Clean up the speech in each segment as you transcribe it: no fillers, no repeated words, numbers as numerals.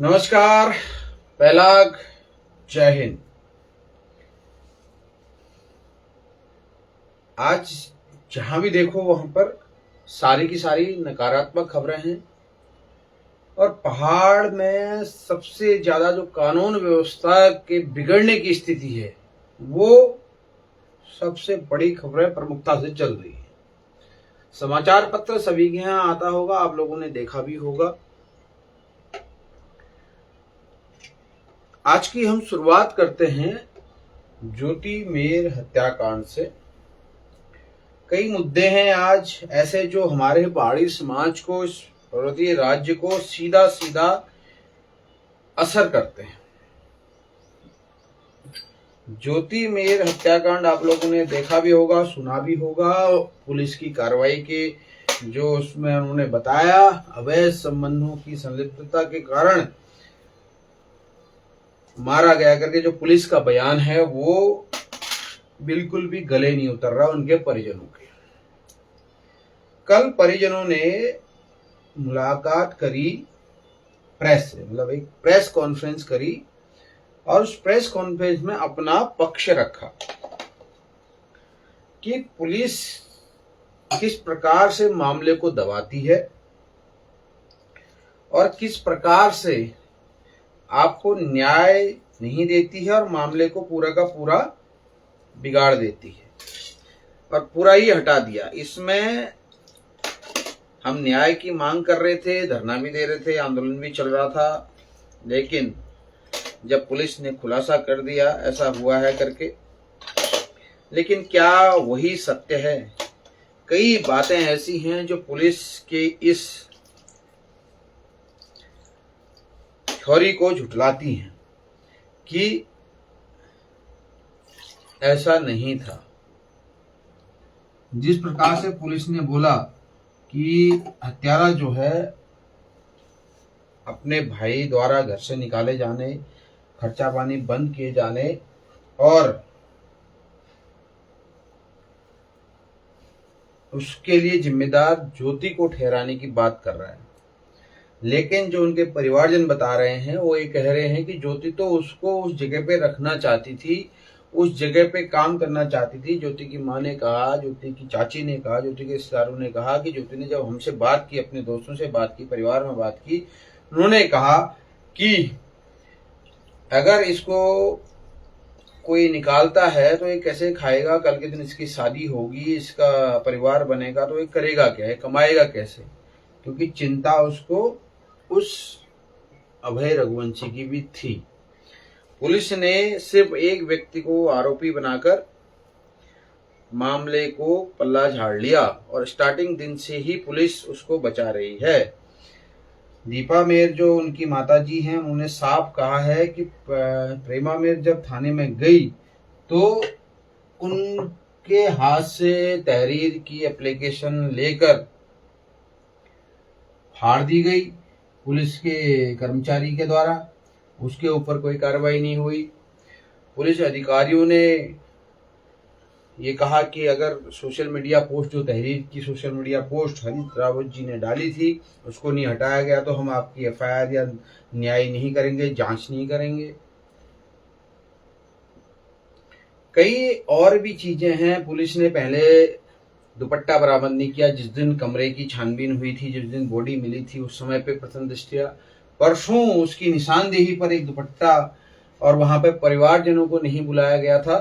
नमस्कार। पहलाग, जय हिंद। आज जहां भी देखो वहां पर सारी की सारी नकारात्मक खबरें हैं और पहाड़ में सबसे ज्यादा जो कानून व्यवस्था के बिगड़ने की स्थिति है वो सबसे बड़ी खबरें प्रमुखता से चल रही है। समाचार पत्र सभी के यहाँ आता होगा, आप लोगों ने देखा भी होगा। आज की हम शुरुआत करते हैं ज्योति मेर हत्याकांड से। कई मुद्दे हैं आज ऐसे जो हमारे पहाड़ी समाज को, इस पर्वतीय राज्य को सीधा सीधा असर करते हैं। ज्योति मेर हत्याकांड आप लोगों ने देखा भी होगा, सुना भी होगा। पुलिस की कार्रवाई के जो उसमें उन्होंने बताया, अवैध संबंधों की संलिप्तता के कारण मारा गया करके जो पुलिस का बयान है वो बिल्कुल भी गले नहीं उतर रहा उनके परिजनों के। कल परिजनों ने मुलाकात करी प्रेस से, मतलब एक प्रेस कॉन्फ्रेंस करी और उस प्रेस कॉन्फ्रेंस में अपना पक्ष रखा कि पुलिस किस प्रकार से मामले को दबाती है और किस प्रकार से आपको न्याय नहीं देती है और मामले को पूरा का पूरा बिगाड़ देती है और पूरा ही हटा दिया। इसमें हम न्याय की मांग कर रहे थे, धरना भी दे रहे थे, आंदोलन भी चल रहा था, लेकिन जब पुलिस ने खुलासा कर दिया ऐसा हुआ है करके, लेकिन क्या वही सत्य है? कई बातें ऐसी हैं जो पुलिस के इस थ्योरी को झुठलाती हैं कि ऐसा नहीं था। जिस प्रकार से पुलिस ने बोला कि हत्यारा जो है अपने भाई द्वारा घर से निकाले जाने, खर्चा पानी बंद किए जाने और उसके लिए जिम्मेदार ज्योति को ठहराने की बात कर रहा है, लेकिन जो उनके परिवारजन बता रहे हैं वो ये कह रहे हैं कि ज्योति तो उसको उस जगह पे रखना चाहती थी, उस जगह पे काम करना चाहती थी। ज्योति की माँ ने कहा, ज्योति की चाची ने कहा, ज्योति के रिश्तेदारों ने कहा कि ज्योति ने जब हमसे बात की, अपने दोस्तों से बात की, परिवार में बात की, उन्होंने कहा कि अगर इसको कोई निकालता है तो ये कैसे खाएगा, कल के दिन इसकी शादी होगी, इसका परिवार बनेगा, तो ये करेगा क्या, ये कमाएगा कैसे? क्योंकि चिंता उसको उस अभय रघुवंशी की भी थी। पुलिस ने सिर्फ एक व्यक्ति को आरोपी बनाकर मामले को पल्ला झाड़ लिया और स्टार्टिंग दिन से ही पुलिस उसको बचा रही है। दीपा मेर जो उनकी माताजी हैं, उन्होंने साफ कहा है कि प्रेमा मेर जब थाने में गई तो उनके हाथ से तहरीर की एप्लीकेशन लेकर फाड़ दी गई पुलिस के कर्मचारी के द्वारा। उसके ऊपर कोई कार्रवाई नहीं हुई। पुलिस अधिकारियों ने ये कहा कि अगर सोशल मीडिया पोस्ट, जो तहरीर की social media post Harish Rawat ji ने डाली थी, उसको नहीं हटाया गया तो हम आपकी एफआईआर या न्याय नहीं करेंगे, जांच नहीं करेंगे। कई और भी चीजें हैं। पुलिस ने पहले दुपट्टा बरामद नहीं किया। जिस दिन कमरे की छानबीन हुई थी, जिस दिन बॉडी मिली थी, उस समय पे प्रथम दृष्टया परसों उसकी निशानदेही पर एक दुपट्टा, और वहां पे परिवारजनों को नहीं बुलाया गया था।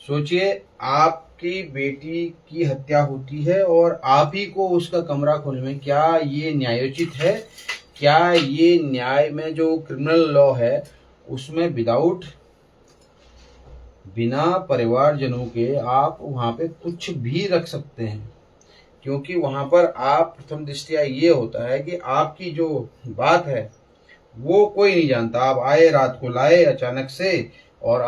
सोचिए, आपकी बेटी की हत्या होती है और आप ही को उसका कमरा खोलने, क्या ये न्यायोचित है? क्या ये न्याय में जो क्रिमिनल लॉ है उसमें बिना परिवारजनों के आप वहां पे कुछ भी रख सकते हैं? क्योंकि वहां पर आप प्रथम दृष्टया ये होता है कि आपकी जो बात है वो कोई नहीं जानता। आप आए, रात को लाए अचानक से, और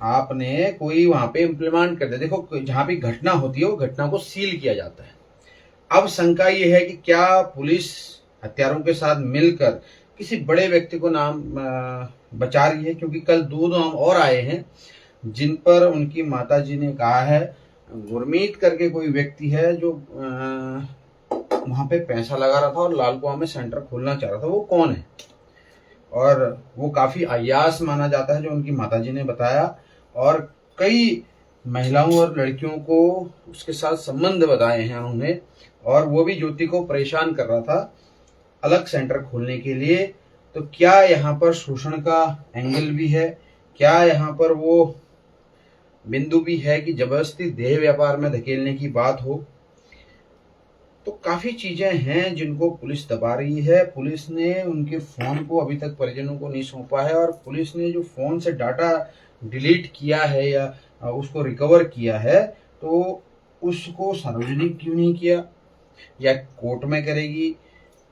आपने कोई वहां पे इम्प्लीमेंट कर दिया। देखो, जहां पे घटना होती है वो घटना को सील किया जाता है। अब शंका ये है कि क्या पुलिस हत्यारों के साथ मिलकर किसी बड़े व्यक्ति को नाम बचा रही है? क्योंकि कल 2 नाम और आए हैं जिन पर उनकी माताजी ने कहा है, गुरमीत करके कोई व्यक्ति है जो वहां पे पैसा लगा रहा था और लाल कुआं में सेंटर खोलना चाह रहा था, वो कौन है। और वो काफी अय्यास माना जाता है, जो उनकी माताजी ने बताया। और कई महिलाओं और लड़कियों को उसके साथ संबंध बताए हैं उन्होंने, और वो भी ज्योति को परेशान कर रहा था अलग सेंटर खोलने के लिए। तो क्या यहाँ पर शोषण का एंगल भी है, क्या यहाँ पर वो बिंदु भी है कि जबरदस्ती देह व्यापार में धकेलने की बात हो। तो काफी चीजें हैं जिनको पुलिस दबा रही है। पुलिस ने उनके फोन को अभी तक परिजनों को नहीं सौंपा है, और पुलिस ने जो फोन से डाटा डिलीट किया है या उसको रिकवर किया है, तो उसको सार्वजनिक क्यों नहीं किया या कोर्ट में करेगी।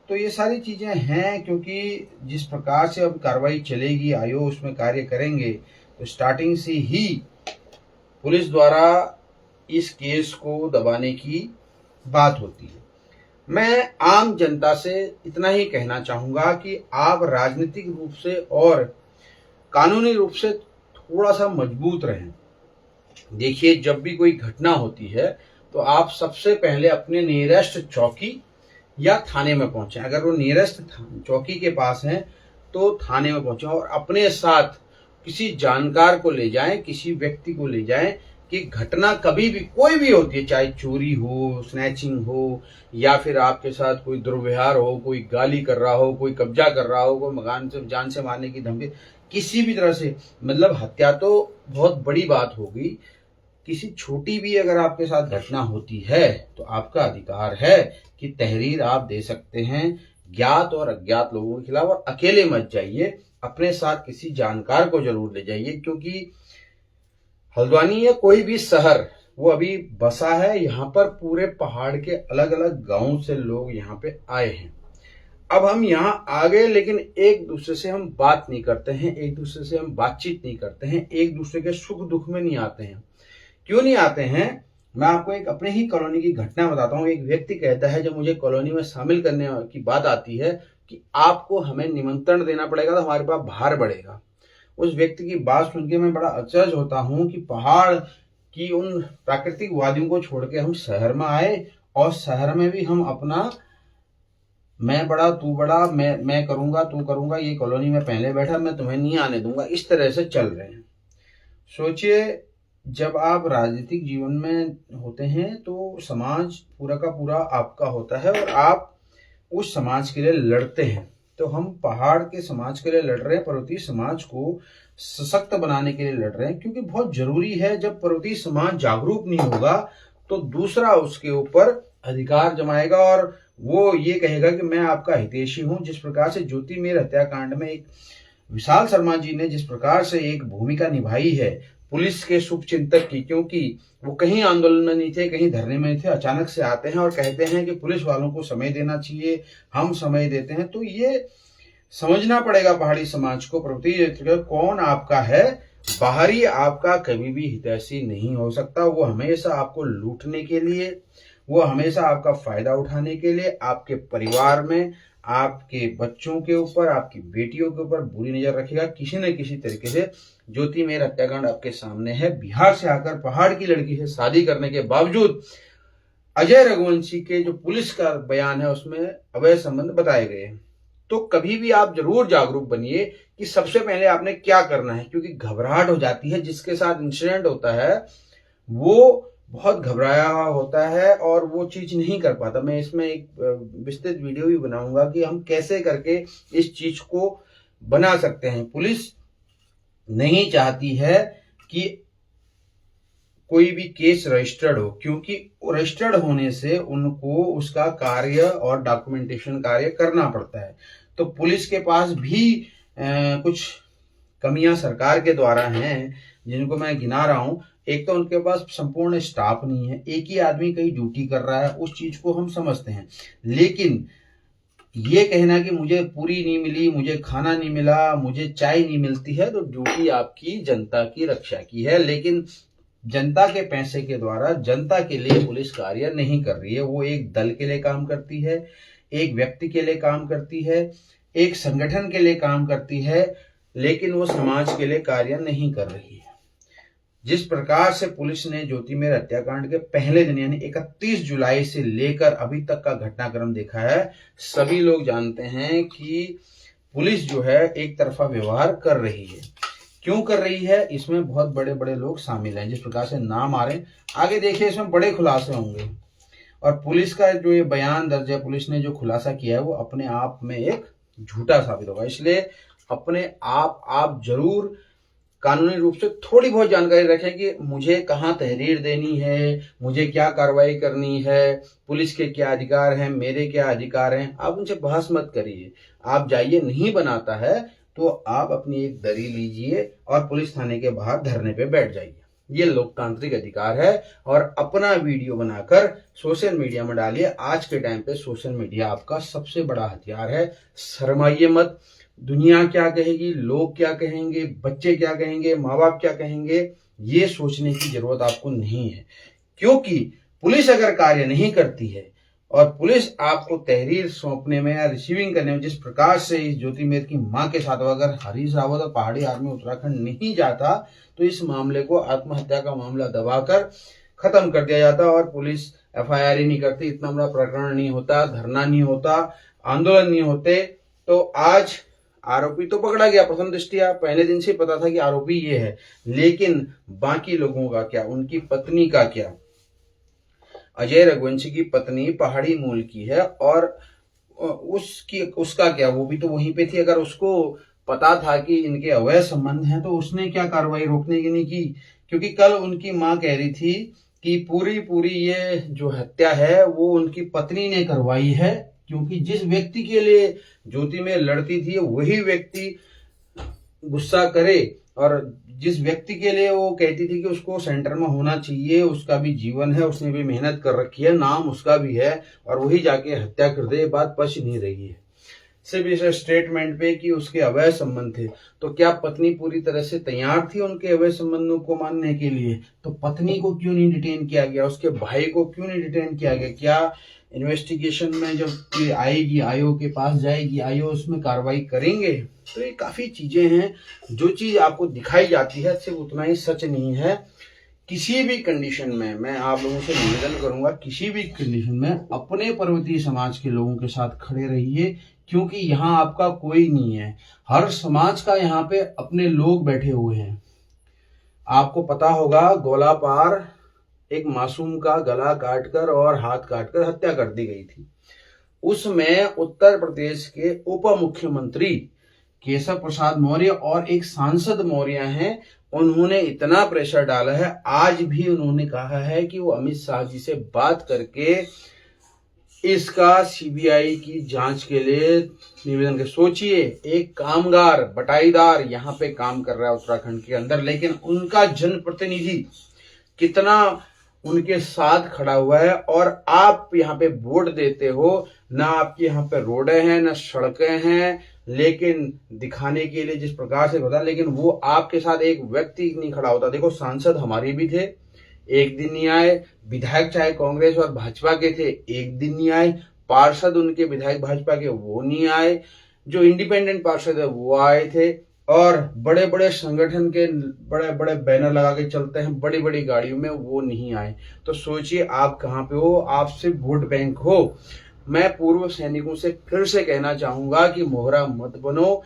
तो ये सारी चीजें हैं, क्योंकि जिस प्रकार से अब कार्रवाई चलेगी, आयोग उसमें कार्य करेंगे, तो स्टार्टिंग से ही पुलिस द्वारा इस केस को दबाने की बात होती है। मैं आम जनता से इतना ही कहना चाहूंगा कि आप राजनीतिक रूप से और कानूनी रूप से थोड़ा सा मजबूत रहें। देखिए, जब भी कोई घटना होती है तो आप सबसे पहले अपने नियरेस्ट चौकी या थाने में पहुंचे। अगर वो नियरेस्ट चौकी के पास है तो थाने में पहुंचे, और अपने साथ किसी जानकार को ले जाएं, किसी व्यक्ति को ले जाएं कि घटना कभी भी कोई भी होती है, चाहे चोरी हो, स्नैचिंग हो, या फिर आपके साथ कोई दुर्व्यवहार हो, कोई गाली कर रहा हो, कोई कब्जा कर रहा हो, कोई मकान से जान से मारने की धमकी, किसी भी तरह से, मतलब हत्या तो बहुत बड़ी बात होगी, किसी छोटी भी अगर आपके साथ घटना होती है तो आपका अधिकार है कि तहरीर आप दे सकते हैं ज्ञात और अज्ञात लोगों के खिलाफ। और अकेले मत जाइए, अपने साथ किसी जानकार को जरूर ले जाइए, क्योंकि हल्द्वानी या कोई भी शहर वो अभी बसा है, यहाँ पर पूरे पहाड़ के अलग अलग गांव से लोग यहाँ पे आए हैं। अब हम यहाँ आ गए, लेकिन एक दूसरे से हम बात नहीं करते हैं, एक दूसरे से हम बातचीत नहीं करते हैं, एक दूसरे के सुख दुख में नहीं आते हैं। क्यों नहीं आते हैं? मैं आपको एक अपने ही कॉलोनी की घटना बताता हूँ। एक व्यक्ति कहता है, जब मुझे कॉलोनी में शामिल करने की बात आती है कि आपको हमें निमंत्रण देना पड़ेगा तो हमारे पास भार बढ़ेगा। उस व्यक्ति की बात सुन के मैं बड़ा अचरज होता हूँ कि पहाड़ की उन प्राकृतिक वादियों को छोड़ के हम शहर में आए, और शहर में भी हम अपना मैं बड़ा तू बड़ा, मैं करूंगा तू करूंगा, ये कॉलोनी में पहले बैठा, मैं तुम्हें नहीं आने दूंगा, इस तरह से चल रहे हैं। सोचिए, जब आप राजनीतिक जीवन में होते हैं तो समाज पूरा का पूरा आपका होता है और आप उस समाज के लिए लड़ते हैं। तो हम पहाड़ के समाज के लिए लड़ रहे हैं, पर्वतीय समाज को सशक्त बनाने के लिए लड़ रहे हैं, क्योंकि बहुत जरूरी है। जब पर्वतीय समाज जागरूक नहीं होगा तो दूसरा उसके ऊपर अधिकार जमाएगा और वो ये कहेगा कि मैं आपका हितैषी हूं। जिस प्रकार से ज्योति मेर हत्याकांड में एक विशाल शर्मा जी ने जिस प्रकार से एक भूमिका निभाई है पुलिस के शुभचिंतक की, क्योंकि वो कहीं आंदोलन में नहीं थे, कहीं धरने में नहीं थे, अचानक से आते हैं और कहते हैं कि पुलिस वालों को समय देना चाहिए, हम समय देते हैं। तो ये समझना पड़ेगा पहाड़ी समाज को, पर्वतीय कौन आपका है। बाहरी आपका कभी भी हितैषी नहीं हो सकता। वो हमेशा आपको लूटने के लिए, वो हमेशा आपका फायदा उठाने के लिए आपके परिवार में, आपके बच्चों के ऊपर, आपकी बेटियों के ऊपर बुरी नजर रखेगा किसी न किसी तरीके से। ज्योति मेर हत्याकांड आपके सामने है। बिहार से आकर पहाड़ की लड़की से शादी करने के बावजूद अजय रघुवंशी के जो पुलिस का बयान है उसमें अवैध संबंध बताए गए हैं। तो कभी भी आप जरूर जागरूक बनिए कि सबसे पहले आपने क्या करना है, क्योंकि घबराहट हो जाती है। जिसके साथ इंसिडेंट होता है वो बहुत घबराया होता है और वो चीज नहीं कर पाता। मैं इसमें एक विस्तृत वीडियो भी बनाऊंगा कि हम कैसे करके इस चीज को बना सकते हैं। पुलिस नहीं चाहती है कि कोई भी केस रजिस्टर्ड हो, क्योंकि रजिस्टर्ड होने से उनको उसका कार्य और डॉक्यूमेंटेशन कार्य करना पड़ता है। तो पुलिस के पास भी कुछ कमियां सरकार के द्वारा हैं जिनको मैं गिना रहा हूं। एक तो उनके पास संपूर्ण स्टाफ नहीं है, एक ही आदमी कहीं ड्यूटी कर रहा है, उस चीज को हम समझते हैं। लेकिन ये कहना कि मुझे पूरी नहीं मिली, मुझे खाना नहीं मिला, मुझे चाय नहीं मिलती है, तो ड्यूटी आपकी जनता की रक्षा की है। लेकिन जनता के पैसे के द्वारा जनता के लिए पुलिस कार्य नहीं कर रही है। वो एक दल के लिए काम करती है, एक व्यक्ति के लिए काम करती है, एक संगठन के लिए काम करती है, लेकिन वो समाज के लिए कार्य नहीं कर रही है। जिस प्रकार से पुलिस ने ज्योति मेहर हत्याकांड के पहले दिन यानी 31 जुलाई से लेकर अभी तक का घटनाक्रम देखा है, सभी लोग जानते हैं कि पुलिस जो है एक तरफा व्यवहार कर रही है। क्यों कर रही है? इसमें बहुत बड़े बड़े लोग शामिल हैं, जिस प्रकार से नाम आ रहे हैं, आगे देखिए इसमें बड़े खुलासे होंगे। और पुलिस का जो ये बयान दर्ज है, पुलिस ने जो खुलासा किया है वो अपने आप में एक झूठा साबित होगा। इसलिए अपने आप जरूर कानूनी रूप से थोड़ी बहुत जानकारी रखें कि मुझे कहाँ तहरीर देनी है, मुझे क्या कार्रवाई करनी है, पुलिस के क्या अधिकार हैं, मेरे क्या अधिकार हैं। आप उनसे बहस मत करिए। आप जाइए, नहीं बनाता है तो आप अपनी एक दरी लीजिए और पुलिस थाने के बाहर धरने पे बैठ जाइए। ये लोकतांत्रिक अधिकार है। और अपना वीडियो बनाकर सोशल मीडिया में डालिए। आज के टाइम पे सोशल मीडिया आपका सबसे बड़ा हथियार है। शर्माइए मत। दुनिया क्या कहेगी, लोग क्या कहेंगे, बच्चे क्या कहेंगे, माँ बाप क्या कहेंगे, ये सोचने की जरूरत आपको नहीं है। क्योंकि पुलिस अगर कार्य नहीं करती है और पुलिस आपको तहरीर सौंपने में या रिसीविंग करने में जिस प्रकार से इस ज्योति मेहर की मां के साथ अगर हरीश रावत और पहाड़ी आर्मी उत्तराखंड नहीं जाता तो इस मामले को आत्महत्या का मामला दबाकर खत्म कर दिया जाता और पुलिस एफआईआर ही नहीं करती, इतना बड़ा प्रकरण नहीं होता, धरना नहीं होता, आंदोलन नहीं होते। तो आज आरोपी तो पकड़ा गया, प्रथम दृष्टया पहले दिन से पता था कि आरोपी ये है, लेकिन बाकी लोगों का क्या, उनकी पत्नी का क्या? अजय रघुवंशी की पत्नी पहाड़ी मूल की है और उसका क्या? वो भी तो वहीं पे थी। अगर उसको पता था कि इनके अवैध संबंध हैं तो उसने क्या कार्रवाई रोकने की नहीं की? क्योंकि कल उनकी मां कह रही थी कि पूरी ये जो हत्या है वो उनकी पत्नी ने करवाई है, क्योंकि जिस व्यक्ति के लिए ज्योति में लड़ती थी वही व्यक्ति गुस्सा करे और जिस व्यक्ति के लिए वो कहती थी कि उसको सेंटर में होना चाहिए, उसका भी जीवन है, उसने भी मेहनत कर रखी है, नाम उसका भी है, और वही जाके हत्या कर दे, ये बात पच नहीं रही है। सिर्फ इस स्टेटमेंट पे कि उसके अवैध संबंध थे, तो क्या पत्नी पूरी तरह से तैयार थी उनके अवैध संबंधों को मानने के लिए? तो पत्नी को क्यों नहीं डिटेन किया गया? उसके भाई को क्यों नहीं डिटेन किया गया? क्या इन्वेस्टिगेशन में जब आएगी, आयोग के पास जाएगी, आयोग उसमें कार्रवाई करेंगे? तो ये काफी चीजें हैं। जो चीज आपको दिखाई जाती है सिर्फ उतना ही सच नहीं है। किसी भी कंडीशन में मैं आप लोगों से निवेदन करूंगा, किसी भी कंडीशन में अपने पर्वतीय समाज के लोगों के साथ खड़े रहिए, क्योंकि यहाँ आपका कोई नहीं है। हर समाज का यहाँ पे अपने लोग बैठे हुए हैं। आपको पता होगा गोलापार एक मासूम का गला काटकर और हाथ काटकर हत्या कर दी गई थी। उसमें उत्तर प्रदेश के उप मुख्यमंत्री केशव प्रसाद मौर्य और एक सांसद मौर्य हैं, उन्होंने इतना प्रेशर डाला है। आज भी उन्होंने कहा है कि वो अमित शाह जी से बात करके इसका सीबीआई की जांच के लिए निवेदन कर। सोचिए, एक कामगार बटाईदार यहाँ पे काम कर रहा है उत्तराखंड के अंदर, लेकिन उनका जनप्रतिनिधि कितना उनके साथ खड़ा हुआ है। और आप यहाँ पे वोट देते हो, ना आपके यहाँ पे रोडें हैं, ना सड़कें हैं, लेकिन दिखाने के लिए जिस प्रकार से होता, लेकिन वो आपके साथ एक व्यक्ति नहीं खड़ा होता। देखो, सांसद हमारे भी थे, एक दिन नहीं आए। विधायक चाहे कांग्रेस और भाजपा के थे, एक दिन नहीं आए। पार्षद उनके विधायक भाजपा के, वो नहीं आए। जो इंडिपेंडेंट पार्षद है वो आए थे। और बड़े बड़े संगठन के बड़े बड़े बैनर लगा के चलते हैं बड़ी बड़ी गाड़ियों में, वो नहीं आए। तो सोचिए आप कहाँ पे हो, आप सिर्फ वोट बैंक हो। मैं पूर्व सैनिकों से फिर से कहना चाहूंगा कि मोहरा मत बनो।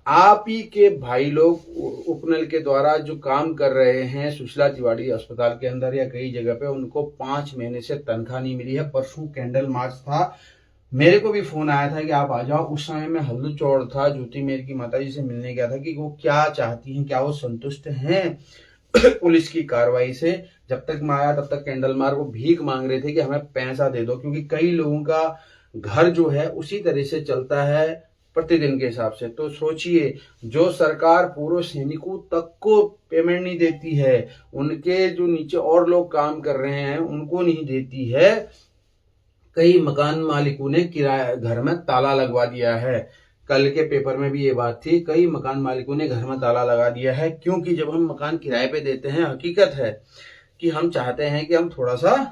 आप ही के भाई लोग उपनल के द्वारा जो काम कर रहे हैं सुशीला तिवारी अस्पताल के अंदर या कई जगह पे, उनको 5 महीने से तनख्वाह नहीं मिली है। परसों कैंडल मार्च था, मेरे को भी फोन आया था कि आप आ जाओ। उस समय मैं हल्दू चौड़ था, ज्योति मेहर की माताजी से मिलने गया था कि वो क्या चाहती हैं, क्या वो संतुष्ट हैं पुलिस की कार्रवाई से। जब तक मैं आया तब तक कैंडल मार्च वो भीख मांग रहे थे कि हमें पैसा दे दो, क्योंकि कई लोगों का घर जो है उसी तरह से चलता है प्रतिदिन के हिसाब से। तो सोचिए, जो सरकार पूर्व सैनिकों तक को पेमेंट नहीं देती है, उनके जो नीचे और लोग काम कर रहे हैं उनको नहीं देती है। कई मकान मालिकों ने किराया घर में ताला लगवा दिया है। कल के पेपर में भी ये बात थी, कई मकान मालिकों ने घर में ताला लगा दिया है, क्योंकि जब हम मकान किराए पे देते हैं, हकीकत है कि हम चाहते हैं कि हम थोड़ा सा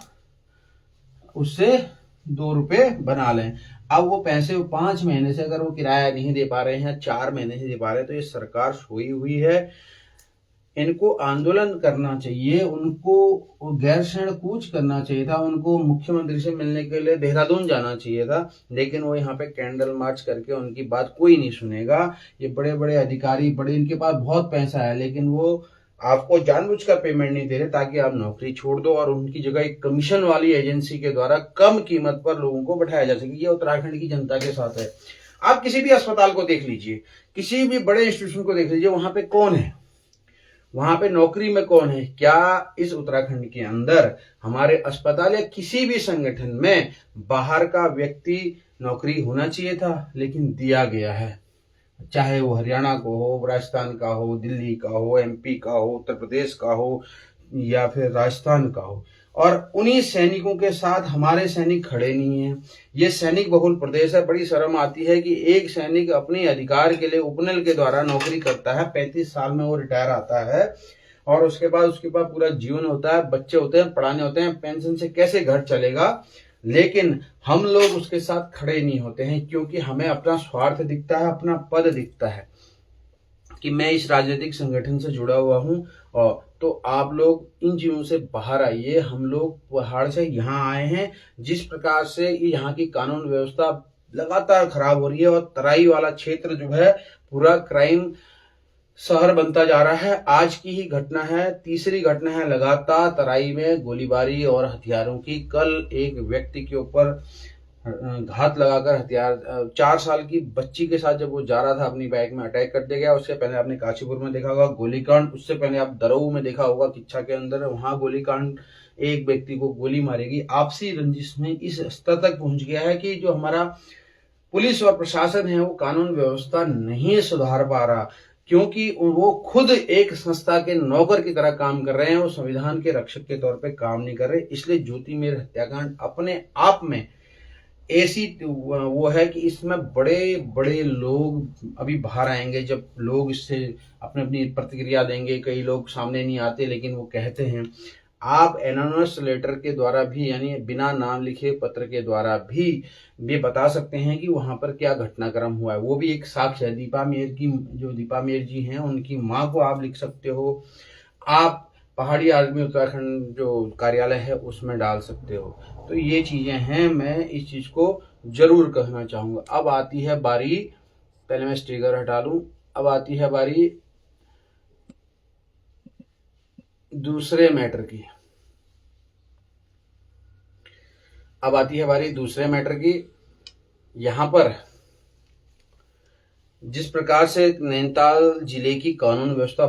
उससे 2 रुपए बना लें। अब वो पैसे 5 महीने से अगर वो किराया नहीं दे पा रहे हैं, 4 महीने से दे पा रहे हैं, तो ये सरकार सोई हुई है। इनको आंदोलन करना चाहिए, उनको गैरसैंण कूच करना चाहिए था, उनको मुख्यमंत्री से मिलने के लिए देहरादून जाना चाहिए था, लेकिन वो यहाँ पे कैंडल मार्च करके उनकी बात कोई नहीं सुनेगा। ये बड़े बड़े अधिकारी, बड़े, इनके पास बहुत पैसा है, लेकिन वो आपको जानबूझकर पेमेंट नहीं दे रहे ताकि आप नौकरी छोड़ दो और उनकी जगह एक कमीशन वाली एजेंसी के द्वारा कम कीमत पर लोगों को बैठाया जा सके। ये उत्तराखंड की जनता के साथ है। आप किसी भी अस्पताल को देख लीजिए, किसी भी बड़े इंस्टीट्यूशन को देख लीजिए, वहां पे कौन है, वहां पे नौकरी में कौन है? क्या इस उत्तराखंड के अंदर हमारे अस्पताल या किसी भी संगठन में बाहर का व्यक्ति नौकरी होना चाहिए था, लेकिन दिया गया है। चाहे वो हरियाणा को हो, राजस्थान का हो, दिल्ली का हो, एमपी का हो, उत्तर प्रदेश का हो या फिर राजस्थान का हो। और उन्हीं सैनिकों के साथ हमारे सैनिक खड़े नहीं हैं। ये सैनिक बहुल प्रदेश है। बड़ी शर्म आती है कि एक सैनिक अपने अधिकार के लिए उपनल के द्वारा नौकरी करता है, 35 साल में वो रिटायर आता है और उसके बाद पूरा जीवन होता है, बच्चे होते हैं, पढ़ाने होते हैं, पेंशन से कैसे घर चलेगा। लेकिन हम लोग उसके साथ खड़े नहीं होते हैं, क्योंकि हमें अपना स्वार्थ दिखता है, अपना पद दिखता है कि मैं इस राजनीतिक संगठन से जुड़ा हुआ हूं। और तो आप लोग इन चीजों से बाहर आइए। हम लोग पहाड़ से यहाँ आए हैं। जिस प्रकार से यहाँ की कानून व्यवस्था लगातार खराब हो रही है और तराई वाला क्षेत्र जो है पूरा क्राइम शहर बनता जा रहा है। आज की ही घटना है, तीसरी घटना है लगातार तराई में गोलीबारी और हथियारों की। कल एक व्यक्ति के ऊपर घात लगाकर हथियार, 4 साल की बच्ची के साथ जब वो जा रहा था अपनी बाइक में, अटैक कर दिया गया। उससे पहले आपने काशीपुर में देखा होगा गोलीकांड, उससे पहले आप दरऊ में देखा होगा किच्छा के अंदर, वहां गोलीकांड, एक व्यक्ति को गोली मारेगी। आपसी रंजिश में इस स्तर तक पहुंच गया है कि जो हमारा पुलिस और प्रशासन है वो कानून व्यवस्था नहीं सुधार पा रहा, क्योंकि वो खुद एक संस्था के नौकर की तरह काम कर रहे हैं, वो संविधान के रक्षक के तौर पे काम नहीं कर रहे। इसलिए ज्योति मेर हत्याकांड अपने आप में ऐसी वो है कि इसमें बड़े बड़े लोग अभी बाहर आएंगे, जब लोग इससे अपनी अपनी प्रतिक्रिया देंगे। कई लोग सामने नहीं आते, लेकिन वो कहते हैं। आप एनोनिमस लेटर के द्वारा भी, यानी बिना नाम लिखे पत्र के द्वारा भी ये बता सकते हैं कि वहां पर क्या घटनाक्रम हुआ है। वो भी एक साक्ष्य है। दीपा मेर की, जो दीपा मेर जी हैं, उनकी माँ को आप लिख सकते हो। आप पहाड़ी आर्मी उत्तराखंड जो कार्यालय है उसमें डाल सकते हो। तो ये चीजें हैं, मैं इस चीज को जरूर कहना चाहूंगा। अब आती है बारी, पहले मैं स्टिकर हटा लूं, अब आती है बारी दूसरे मैटर की। अब आती है बारी दूसरे मैटर की। यहां पर जिस प्रकार से नैनीताल जिले की कानून व्यवस्था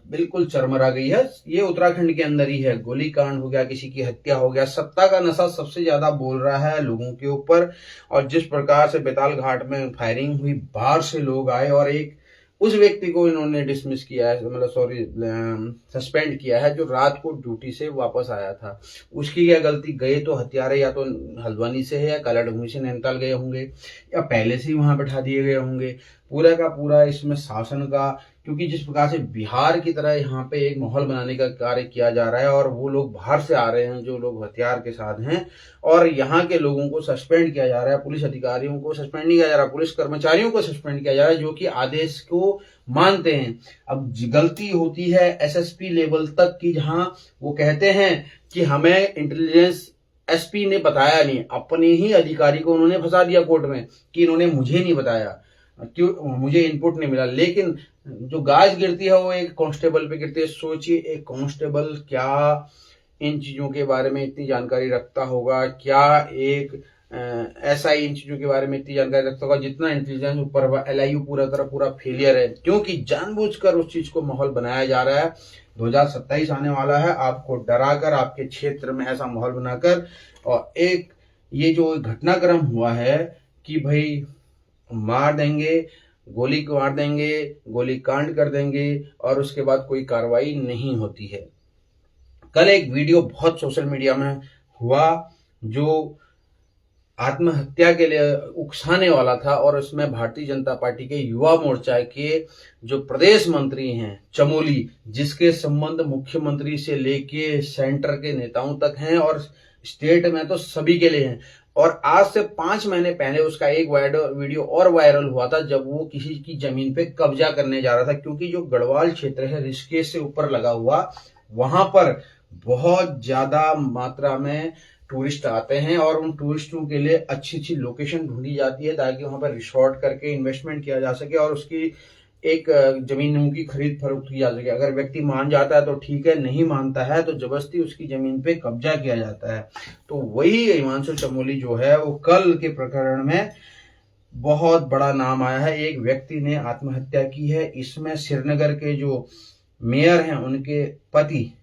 बिल्कुल चरमरा गई है, ये उत्तराखंड के अंदर ही है। गोलीकांड हो गया, किसी की हत्या हो गया, सत्ता का नशा सबसे ज्यादा बोल रहा है लोगों के ऊपर। और जिस प्रकार से बेताल घाट में फायरिंग हुई, बाहर से लोग आए और एक उस व्यक्ति को इन्होंने डिसमिस किया है, मतलब सस्पेंड किया है, जो रात को ड्यूटी से वापस आया था। उसकी क्या गलती? गए तो हत्यारे या तो हल्द्वानी से है या कालाढूंगी से नैनीताल गए होंगे या पहले से ही वहां बैठा दिए गए होंगे। पूरा का पूरा इसमें शासन का, क्योंकि जिस प्रकार से बिहार की तरह यहाँ पे एक माहौल बनाने का कार्य किया जा रहा है और वो लोग बाहर से आ रहे हैं जो लोग हथियार के साथ हैं, और यहाँ के लोगों को सस्पेंड किया जा रहा है। पुलिस अधिकारियों को सस्पेंड नहीं किया जा रहा, पुलिस कर्मचारियों को सस्पेंड किया जा रहा है जो कि आदेश को मानते हैं। अब गलती होती है एसएसपी लेवल तक की, जहां वो कहते हैं कि हमें इंटेलिजेंस एसपी ने बताया नहीं, अपने ही अधिकारी को उन्होंने फंसा दिया कोर्ट में कि इन्होंने मुझे नहीं बताया, क्यों मुझे इनपुट नहीं मिला। लेकिन जो गाज गिरती है वो एक कांस्टेबल पे गिरती है। सोचिए, एक कांस्टेबल क्या इन चीजों के बारे में इतनी जानकारी रखता होगा, क्या एक एसआई इन चीजों के बारे में इतनी जानकारी रखता होगा जितना इंटेलिजेंस ऊपर। एलआईयू पूरा फेलियर है, क्योंकि जानबूझकर उस चीज को माहौल बनाया जा रहा है। 2027 आने वाला है, आपको डराकर, आपके क्षेत्र में ऐसा माहौल बनाकर, और एक ये जो घटनाक्रम हुआ है कि भाई मार देंगे, गोली को मार देंगे, गोली कांड कर देंगे और उसके बाद कोई कार्रवाई नहीं होती है। कल एक वीडियो बहुत सोशल मीडिया में हुआ जो आत्महत्या के लिए उकसाने वाला था, और उसमें भारतीय जनता पार्टी के युवा मोर्चा के जो प्रदेश मंत्री हैं चमोली, जिसके संबंध मुख्यमंत्री से लेके सेंटर के नेताओं तक हैं और स्टेट में तो सभी के लिए हैं, और आज से 5 महीने पहले उसका एक वीडियो और वायरल हुआ था, जब वो किसी की जमीन पे कब्जा करने जा रहा था, क्योंकि जो गढ़वाल क्षेत्र है ऋषिकेश से ऊपर लगा हुआ, वहां पर बहुत ज्यादा मात्रा में टूरिस्ट आते हैं और उन टूरिस्टों के लिए अच्छी अच्छी लोकेशन ढूंढी जाती है ताकि वहां पर रिसोर्ट करके इन्वेस्टमेंट किया जा सके और उसकी एक जमीनों की खरीद फरोख्त की जा सके। अगर व्यक्ति मान जाता है तो ठीक है, नहीं मानता है तो जबरदस्ती उसकी जमीन पे कब्जा किया जाता है। तो वही हिमांशु चमोली जो है वो कल के प्रकरण में बहुत बड़ा नाम आया है। एक व्यक्ति ने आत्महत्या की है, इसमें श्रीनगर के जो मेयर हैं उनके पति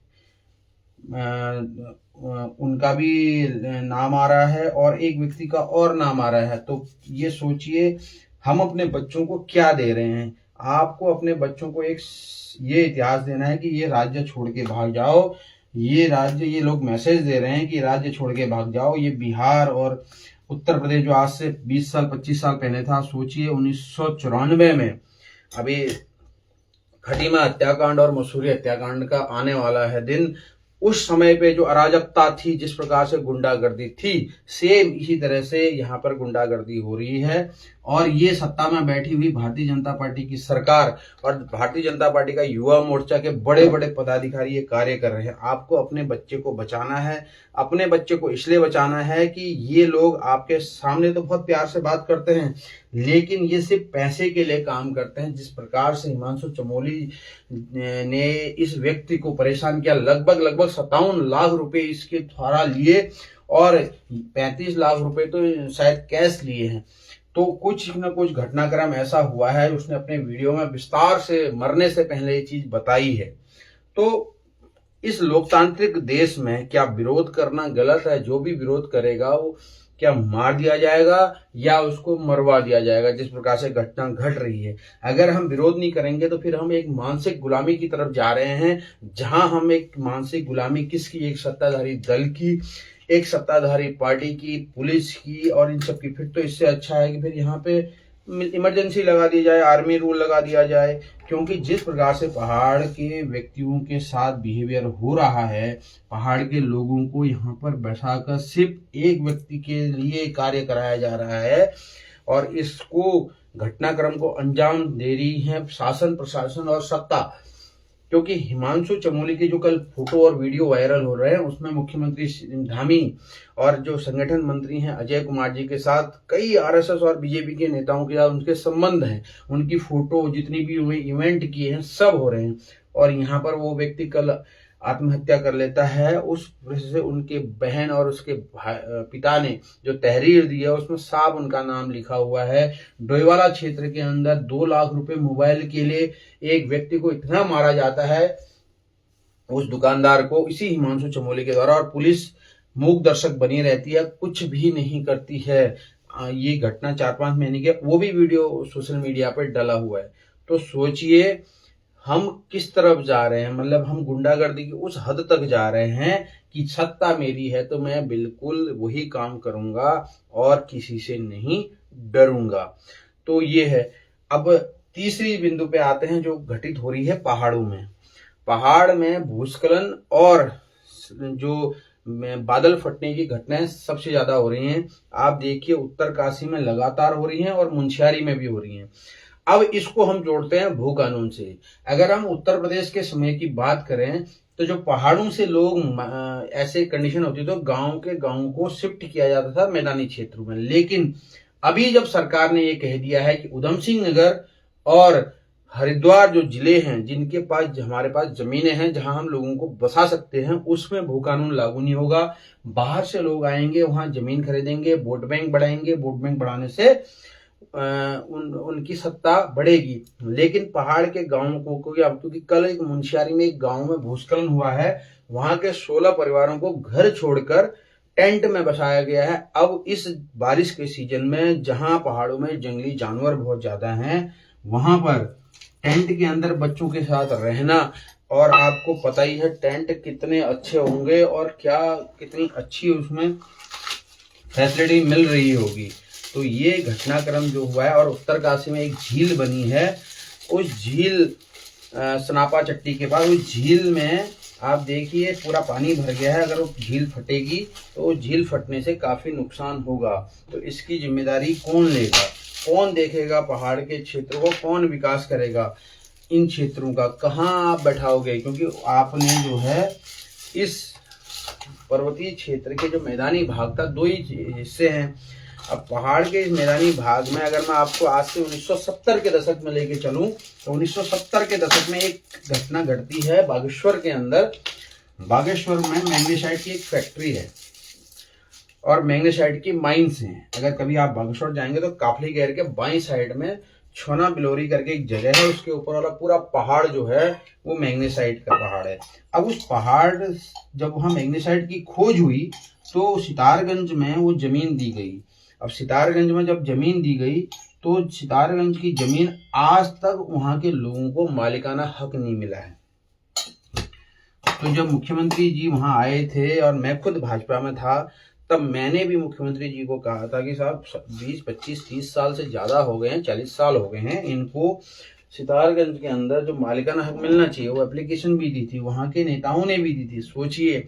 उनका भी नाम आ रहा है और एक व्यक्ति का और नाम आ रहा है। तो ये सोचिए हम अपने बच्चों को क्या दे रहे हैं। आपको अपने बच्चों को एक ये इतिहास देना है कि ये राज्य छोड़ के भाग जाओ, ये लोग मैसेज दे रहे हैं कि राज्य छोड़ के भाग जाओ। ये बिहार और उत्तर प्रदेश जो आज से 20 साल 25 साल पहले था, सोचिए 1994 में अभी खटीमा हत्याकांड और मसूरी हत्याकांड का आने वाला है दिन। उस समय पे जो अराजकता थी, जिस प्रकार से गुंडागर्दी थी, सेम इसी तरह से यहाँ पर गुंडागर्दी हो रही है। और ये सत्ता में बैठी हुई भारतीय जनता पार्टी की सरकार और भारतीय जनता पार्टी का युवा मोर्चा के बड़े बड़े पदाधिकारी ये कार्य कर रहे हैं। आपको अपने बच्चे को बचाना है। अपने बच्चे को इसलिए बचाना है कि ये लोग आपके सामने तो बहुत प्यार से बात करते हैं, लेकिन ये सिर्फ पैसे के लिए काम करते हैं। जिस प्रकार से हिमांशु चमोली ने इस व्यक्ति को परेशान किया, लगभग 57 लाख रुपए इसके द्वारा लिए और 35 लाख रुपए तो शायद कैश लिए हैं। तो कुछ न कुछ घटनाक्रम ऐसा हुआ है, उसने अपने वीडियो में विस्तार से मरने से पहले ये चीज बताई है। तो इस लोकतांत्रिक देश में क्या विरोध करना गलत है? जो भी विरोध करेगा वो क्या मार दिया जाएगा या उसको मरवा दिया जाएगा, जिस प्रकार से घटना घट रही है। अगर हम विरोध नहीं करेंगे तो फिर हम एक मानसिक गुलामी की तरफ जा रहे हैं, जहां हम एक मानसिक गुलामी किसकी, एक सत्ताधारी दल की, एक सत्ताधारी पार्टी की, पुलिस की और इन सब की। फिर तो इससे अच्छा है कि फिर यहाँ पे इमरजेंसी लगा दी जाए, आर्मी रूल लगा दिया जाए, क्योंकि जिस प्रकार से पहाड़ के व्यक्तियों के साथ बिहेवियर हो रहा है, पहाड़ के लोगों को यहाँ पर बैठाकर सिर्फ एक व्यक्ति के लिए कार्य कराया जा रहा है और इसको घटनाक्रम को अंजाम दे रही है शासन, प्रशासन और सत्ता। क्योंकि हिमांशु चमोली के जो कल फोटो और वीडियो वायरल हो रहे हैं, उसमें मुख्यमंत्री धामी और जो संगठन मंत्री हैं अजय कुमार जी के साथ कई आरएसएस और बीजेपी के नेताओं के साथ उनके संबंध हैं। उनकी फोटो जितनी भी इवेंट किए हैं सब हो रहे हैं और यहाँ पर वो व्यक्ति कल आत्महत्या कर लेता है। उस वजह से उनके बहन और उसके पिता ने जो तहरीर दी है उसमें साफ उनका नाम लिखा हुआ है। डोईवाला क्षेत्र के अंदर 2 लाख रुपए मोबाइल के लिए एक व्यक्ति को इतना मारा जाता है, उस दुकानदार को, इसी हिमांशु चमोली के द्वारा, और पुलिस मूक दर्शक बनी रहती है, कुछ भी नहीं करती है। ये घटना 4-5 महीने की, वो भी वीडियो सोशल मीडिया पर डला हुआ है। तो सोचिए हम किस तरफ जा रहे हैं, मतलब हम गुंडागर्दी की उस हद तक जा रहे हैं कि सत्ता मेरी है तो मैं बिल्कुल वही काम करूंगा और किसी से नहीं डरूंगा। तो ये है। अब तीसरी बिंदु पे आते हैं जो घटित हो रही है पहाड़ों में। पहाड़ में भूस्खलन और जो बादल फटने की घटनाएं सबसे ज्यादा हो रही हैं। आप देखिए उत्तरकाशी में लगातार हो रही हैं और मुंशियारी में भी हो रही हैं। अब इसको हम जोड़ते हैं भू कानून से। अगर हम उत्तर प्रदेश के समय की बात करें तो जो पहाड़ों से लोग ऐसे कंडीशन होती तो गांव को शिफ्ट किया जाता था मैदानी क्षेत्रों में। लेकिन अभी जब सरकार ने ये कह दिया है कि उधम सिंह नगर और हरिद्वार जो जिले हैं जिनके पास हमारे पास जमीनें हैं जहां हम लोगों को बसा सकते हैं, उसमें भू कानून लागू नहीं होगा। बाहर से लोग आएंगे, वहां जमीन खरीदेंगे, वोट बैंक बढ़ाएंगे, वोट बैंक बढ़ाने से उनकी सत्ता बढ़ेगी। लेकिन पहाड़ के गांवों को क्योंकि कल एक मुंशियारी में एक गांव में भूस्खलन हुआ है, वहां के 16 परिवारों को घर छोड़कर टेंट में बसाया गया है। अब इस बारिश के सीजन में जहां पहाड़ों में जंगली जानवर बहुत ज्यादा हैं, वहां पर टेंट के अंदर बच्चों के साथ रहना, और आपको पता ही है टेंट कितने अच्छे होंगे और क्या कितनी अच्छी उसमें फैसिलिटी मिल रही होगी। तो ये घटनाक्रम जो हुआ है, और उत्तरकाशी में एक झील बनी है, उस झील सनापा चट्टी के पास, उस झील में आप देखिए पूरा पानी भर गया है। अगर वो झील फटेगी तो वो झील फटने से काफी नुकसान होगा। तो इसकी जिम्मेदारी कौन लेगा, कौन देखेगा पहाड़ के क्षेत्र को, कौन विकास करेगा इन क्षेत्रों का, कहाँ आप बैठाओगे? क्योंकि आपने जो है इस पर्वतीय क्षेत्र के जो मैदानी भाग था, दो ही हिस्से हैं। अब पहाड़ के इस मैदानी भाग में अगर मैं आपको आज से 1970 के दशक में लेके चलूं तो 1970 के दशक में एक घटना घटती है बागेश्वर के अंदर। बागेश्वर में मैग्नेसाइट की एक फैक्ट्री है और मैग्नेसाइट की माइंस हैं। अगर कभी आप बागेश्वर जाएंगे तो काफली गैर के बाईं साइड में छोना बिलोरी करके एक जगह है, उसके ऊपर वाला पूरा पहाड़ जो है वो मैग्नेसाइट का पहाड़ है। अब उस पहाड़, जब वहां मैग्नेसाइट की खोज हुई तो सितारगंज में वो जमीन दी गई। अब सितारगंज में जब जमीन दी गई तो सितारगंज की जमीन आज तक वहां के लोगों को मालिकाना हक नहीं मिला है। तो जब मुख्यमंत्री जी वहां आए थे और मैं खुद भाजपा में था, तब मैंने भी मुख्यमंत्री जी को कहा था कि साहब 20, 25, 30 साल से ज्यादा हो गए हैं, 40 साल हो गए हैं, इनको सितारगंज के अंदर जो मालिकाना हक मिलना चाहिए। वो एप्लीकेशन भी दी थी, वहां के नेताओं ने भी दी थी। सोचिए,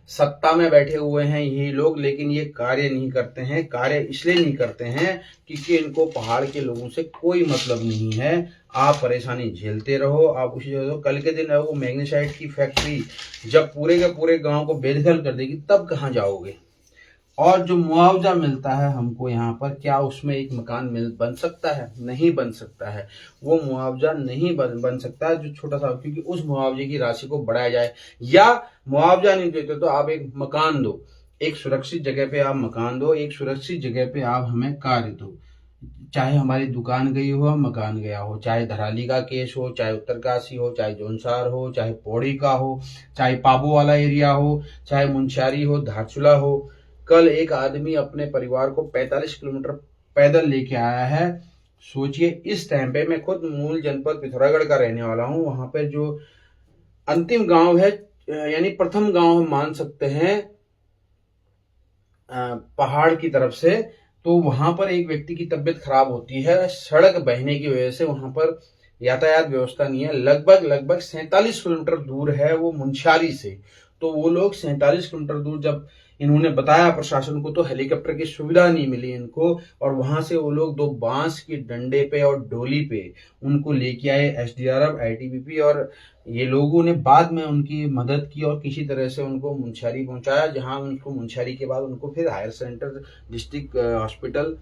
सत्ता में बैठे हुए हैं यही लोग, लेकिन ये कार्य नहीं करते हैं। कार्य इसलिए नहीं करते हैं क्योंकि इनको पहाड़ के लोगों से कोई मतलब नहीं है। आप परेशानी झेलते रहो, आप उसी जगह। कल के दिन वो मैग्नेसाइट की फैक्ट्री जब पूरे के पूरे गांव को बेदखल कर देगी तब कहाँ जाओगे? और जो मुआवजा मिलता है हमको यहाँ पर, क्या उसमें एक मकान बन सकता है? नहीं बन सकता है। वो मुआवजा नहीं बन सकता जो छोटा सा, क्योंकि उस मुआवजे की राशि को बढ़ाया जाए, या मुआवजा नहीं देते तो आप एक मकान दो, एक सुरक्षित जगह पे आप मकान दो, एक सुरक्षित जगह पे आप हमें कार्य दो। चाहे हमारी दुकान गई हो, मकान गया हो, चाहे धराली का केस हो, चाहे उत्तरकाशी हो, चाहे जौनसार हो, चाहे पौड़ी का हो, चाहे पाबो वाला एरिया हो, चाहे मुंशियारी हो, धारचूला हो। कल एक आदमी अपने परिवार को 45 किलोमीटर पैदल लेके आया है। सोचिए, इस टाइम पे मैं खुद मूल जनपद पिथौरागढ़ का रहने वाला हूँ। वहां पे जो अंतिम गांव है, यानी प्रथम गांव हम मान सकते हैं पहाड़ की तरफ से, तो वहां पर एक व्यक्ति की तबीयत खराब होती है। सड़क बहने की वजह से वहां पर यातायात व्यवस्था नहीं है। लगभग 47 किलोमीटर दूर है वो मुंशियारी से। तो वो लोग 47 किलोमीटर दूर, जब इन्होंने बताया प्रशासन को, तो हेलीकॉप्टर की सुविधा नहीं मिली इनको, और वहां से वो लोग 2 बांस की डंडे पे और डोली पे उनको लेके आए। एसडीआरएफ, आईटीबीपी और ये लोगों ने बाद में उनकी मदद की और किसी तरह से उनको मुंशियारी पहुंचाया, जहां उनको मुंशियारी के बाद उनको फिर higher centre district hospital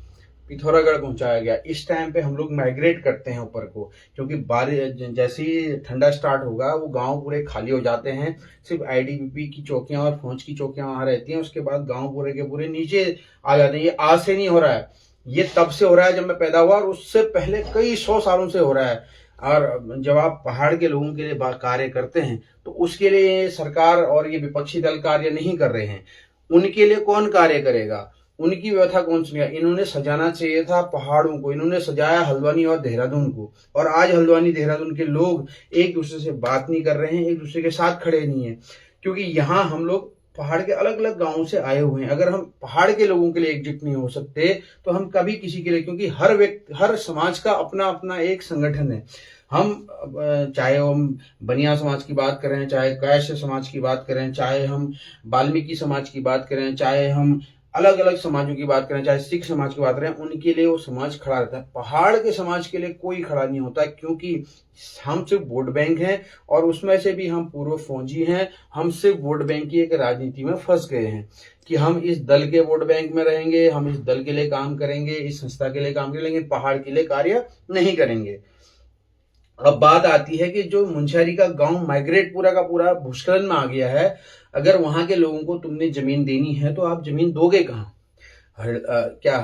Pithoragarh पहुंचाया गया। इस टाइम पे हम लोग माइग्रेट करते हैं ऊपर को, क्योंकि बारिश जैसे ही ठंडा स्टार्ट होगा वो गांव पूरे खाली हो जाते हैं। सिर्फ आईटीबीपी की चौकियां और फौज की चौकियां वहां रहती हैं। उसके बाद गांव पूरे के पूरे नीचे आ जाते हैं। ये आज से नहीं हो रहा है, ये तब से हो रहा है जब मैं पैदा हुआ, और उससे पहले कई 100 सालों से हो रहा है। और जब आप पहाड़ के लोगों के लिए कार्य करते हैं तो उसके लिए सरकार और ये विपक्षी दल कार्य नहीं कर रहे हैं। उनके लिए कौन कार्य करेगा? उनकी व्यथा कौन सुनेगा? इन्होंने सजाना चाहिए था पहाड़ों को, इन्होंने सजाया हल्द्वानी और देहरादून को। और आज हल्द्वानी देहरादून के लोग एक दूसरे से बात नहीं कर रहे हैं, एक दूसरे के साथ खड़े नहीं है, क्योंकि यहाँ हम लोग पहाड़ के अलग अलग गांवों से आए हुए हैं। अगर हम पहाड़ के लोगों के लिए एकजुट नहीं हो सकते तो हम कभी किसी के लिए, क्योंकि हर व्यक्ति, हर समाज का अपना अपना एक संगठन है। हम चाहे हम बनिया समाज की बात करें, चाहे कैश्य समाज की बात करें, चाहे हम वाल्मीकि समाज की बात करें, चाहे हम अलग अलग समाजों की बात करें, चाहे सिख समाज की बात करें, उनके लिए वो समाज खड़ा रहता है। पहाड़ के समाज के लिए कोई खड़ा नहीं होता, क्योंकि हम सिर्फ वोट बैंक हैं, और उसमें से भी हम पूर्व फौजी हैं। हम सिर्फ वोट बैंक की एक राजनीति में फंस गए हैं कि हम इस दल के वोट बैंक में रहेंगे, हम इस दल के लिए काम करेंगे, इस संस्था के लिए काम करेंगे, लेकिन पहाड़ के लिए कार्य नहीं करेंगे। अब बात आती है कि जो मुंशियारी का गांव माइग्रेट पूरा का पूरा भूस्खलन में आ गया है, अगर वहां के लोगों को तुमने जमीन देनी है तो आप जमीन दोगे कहाँ? क्या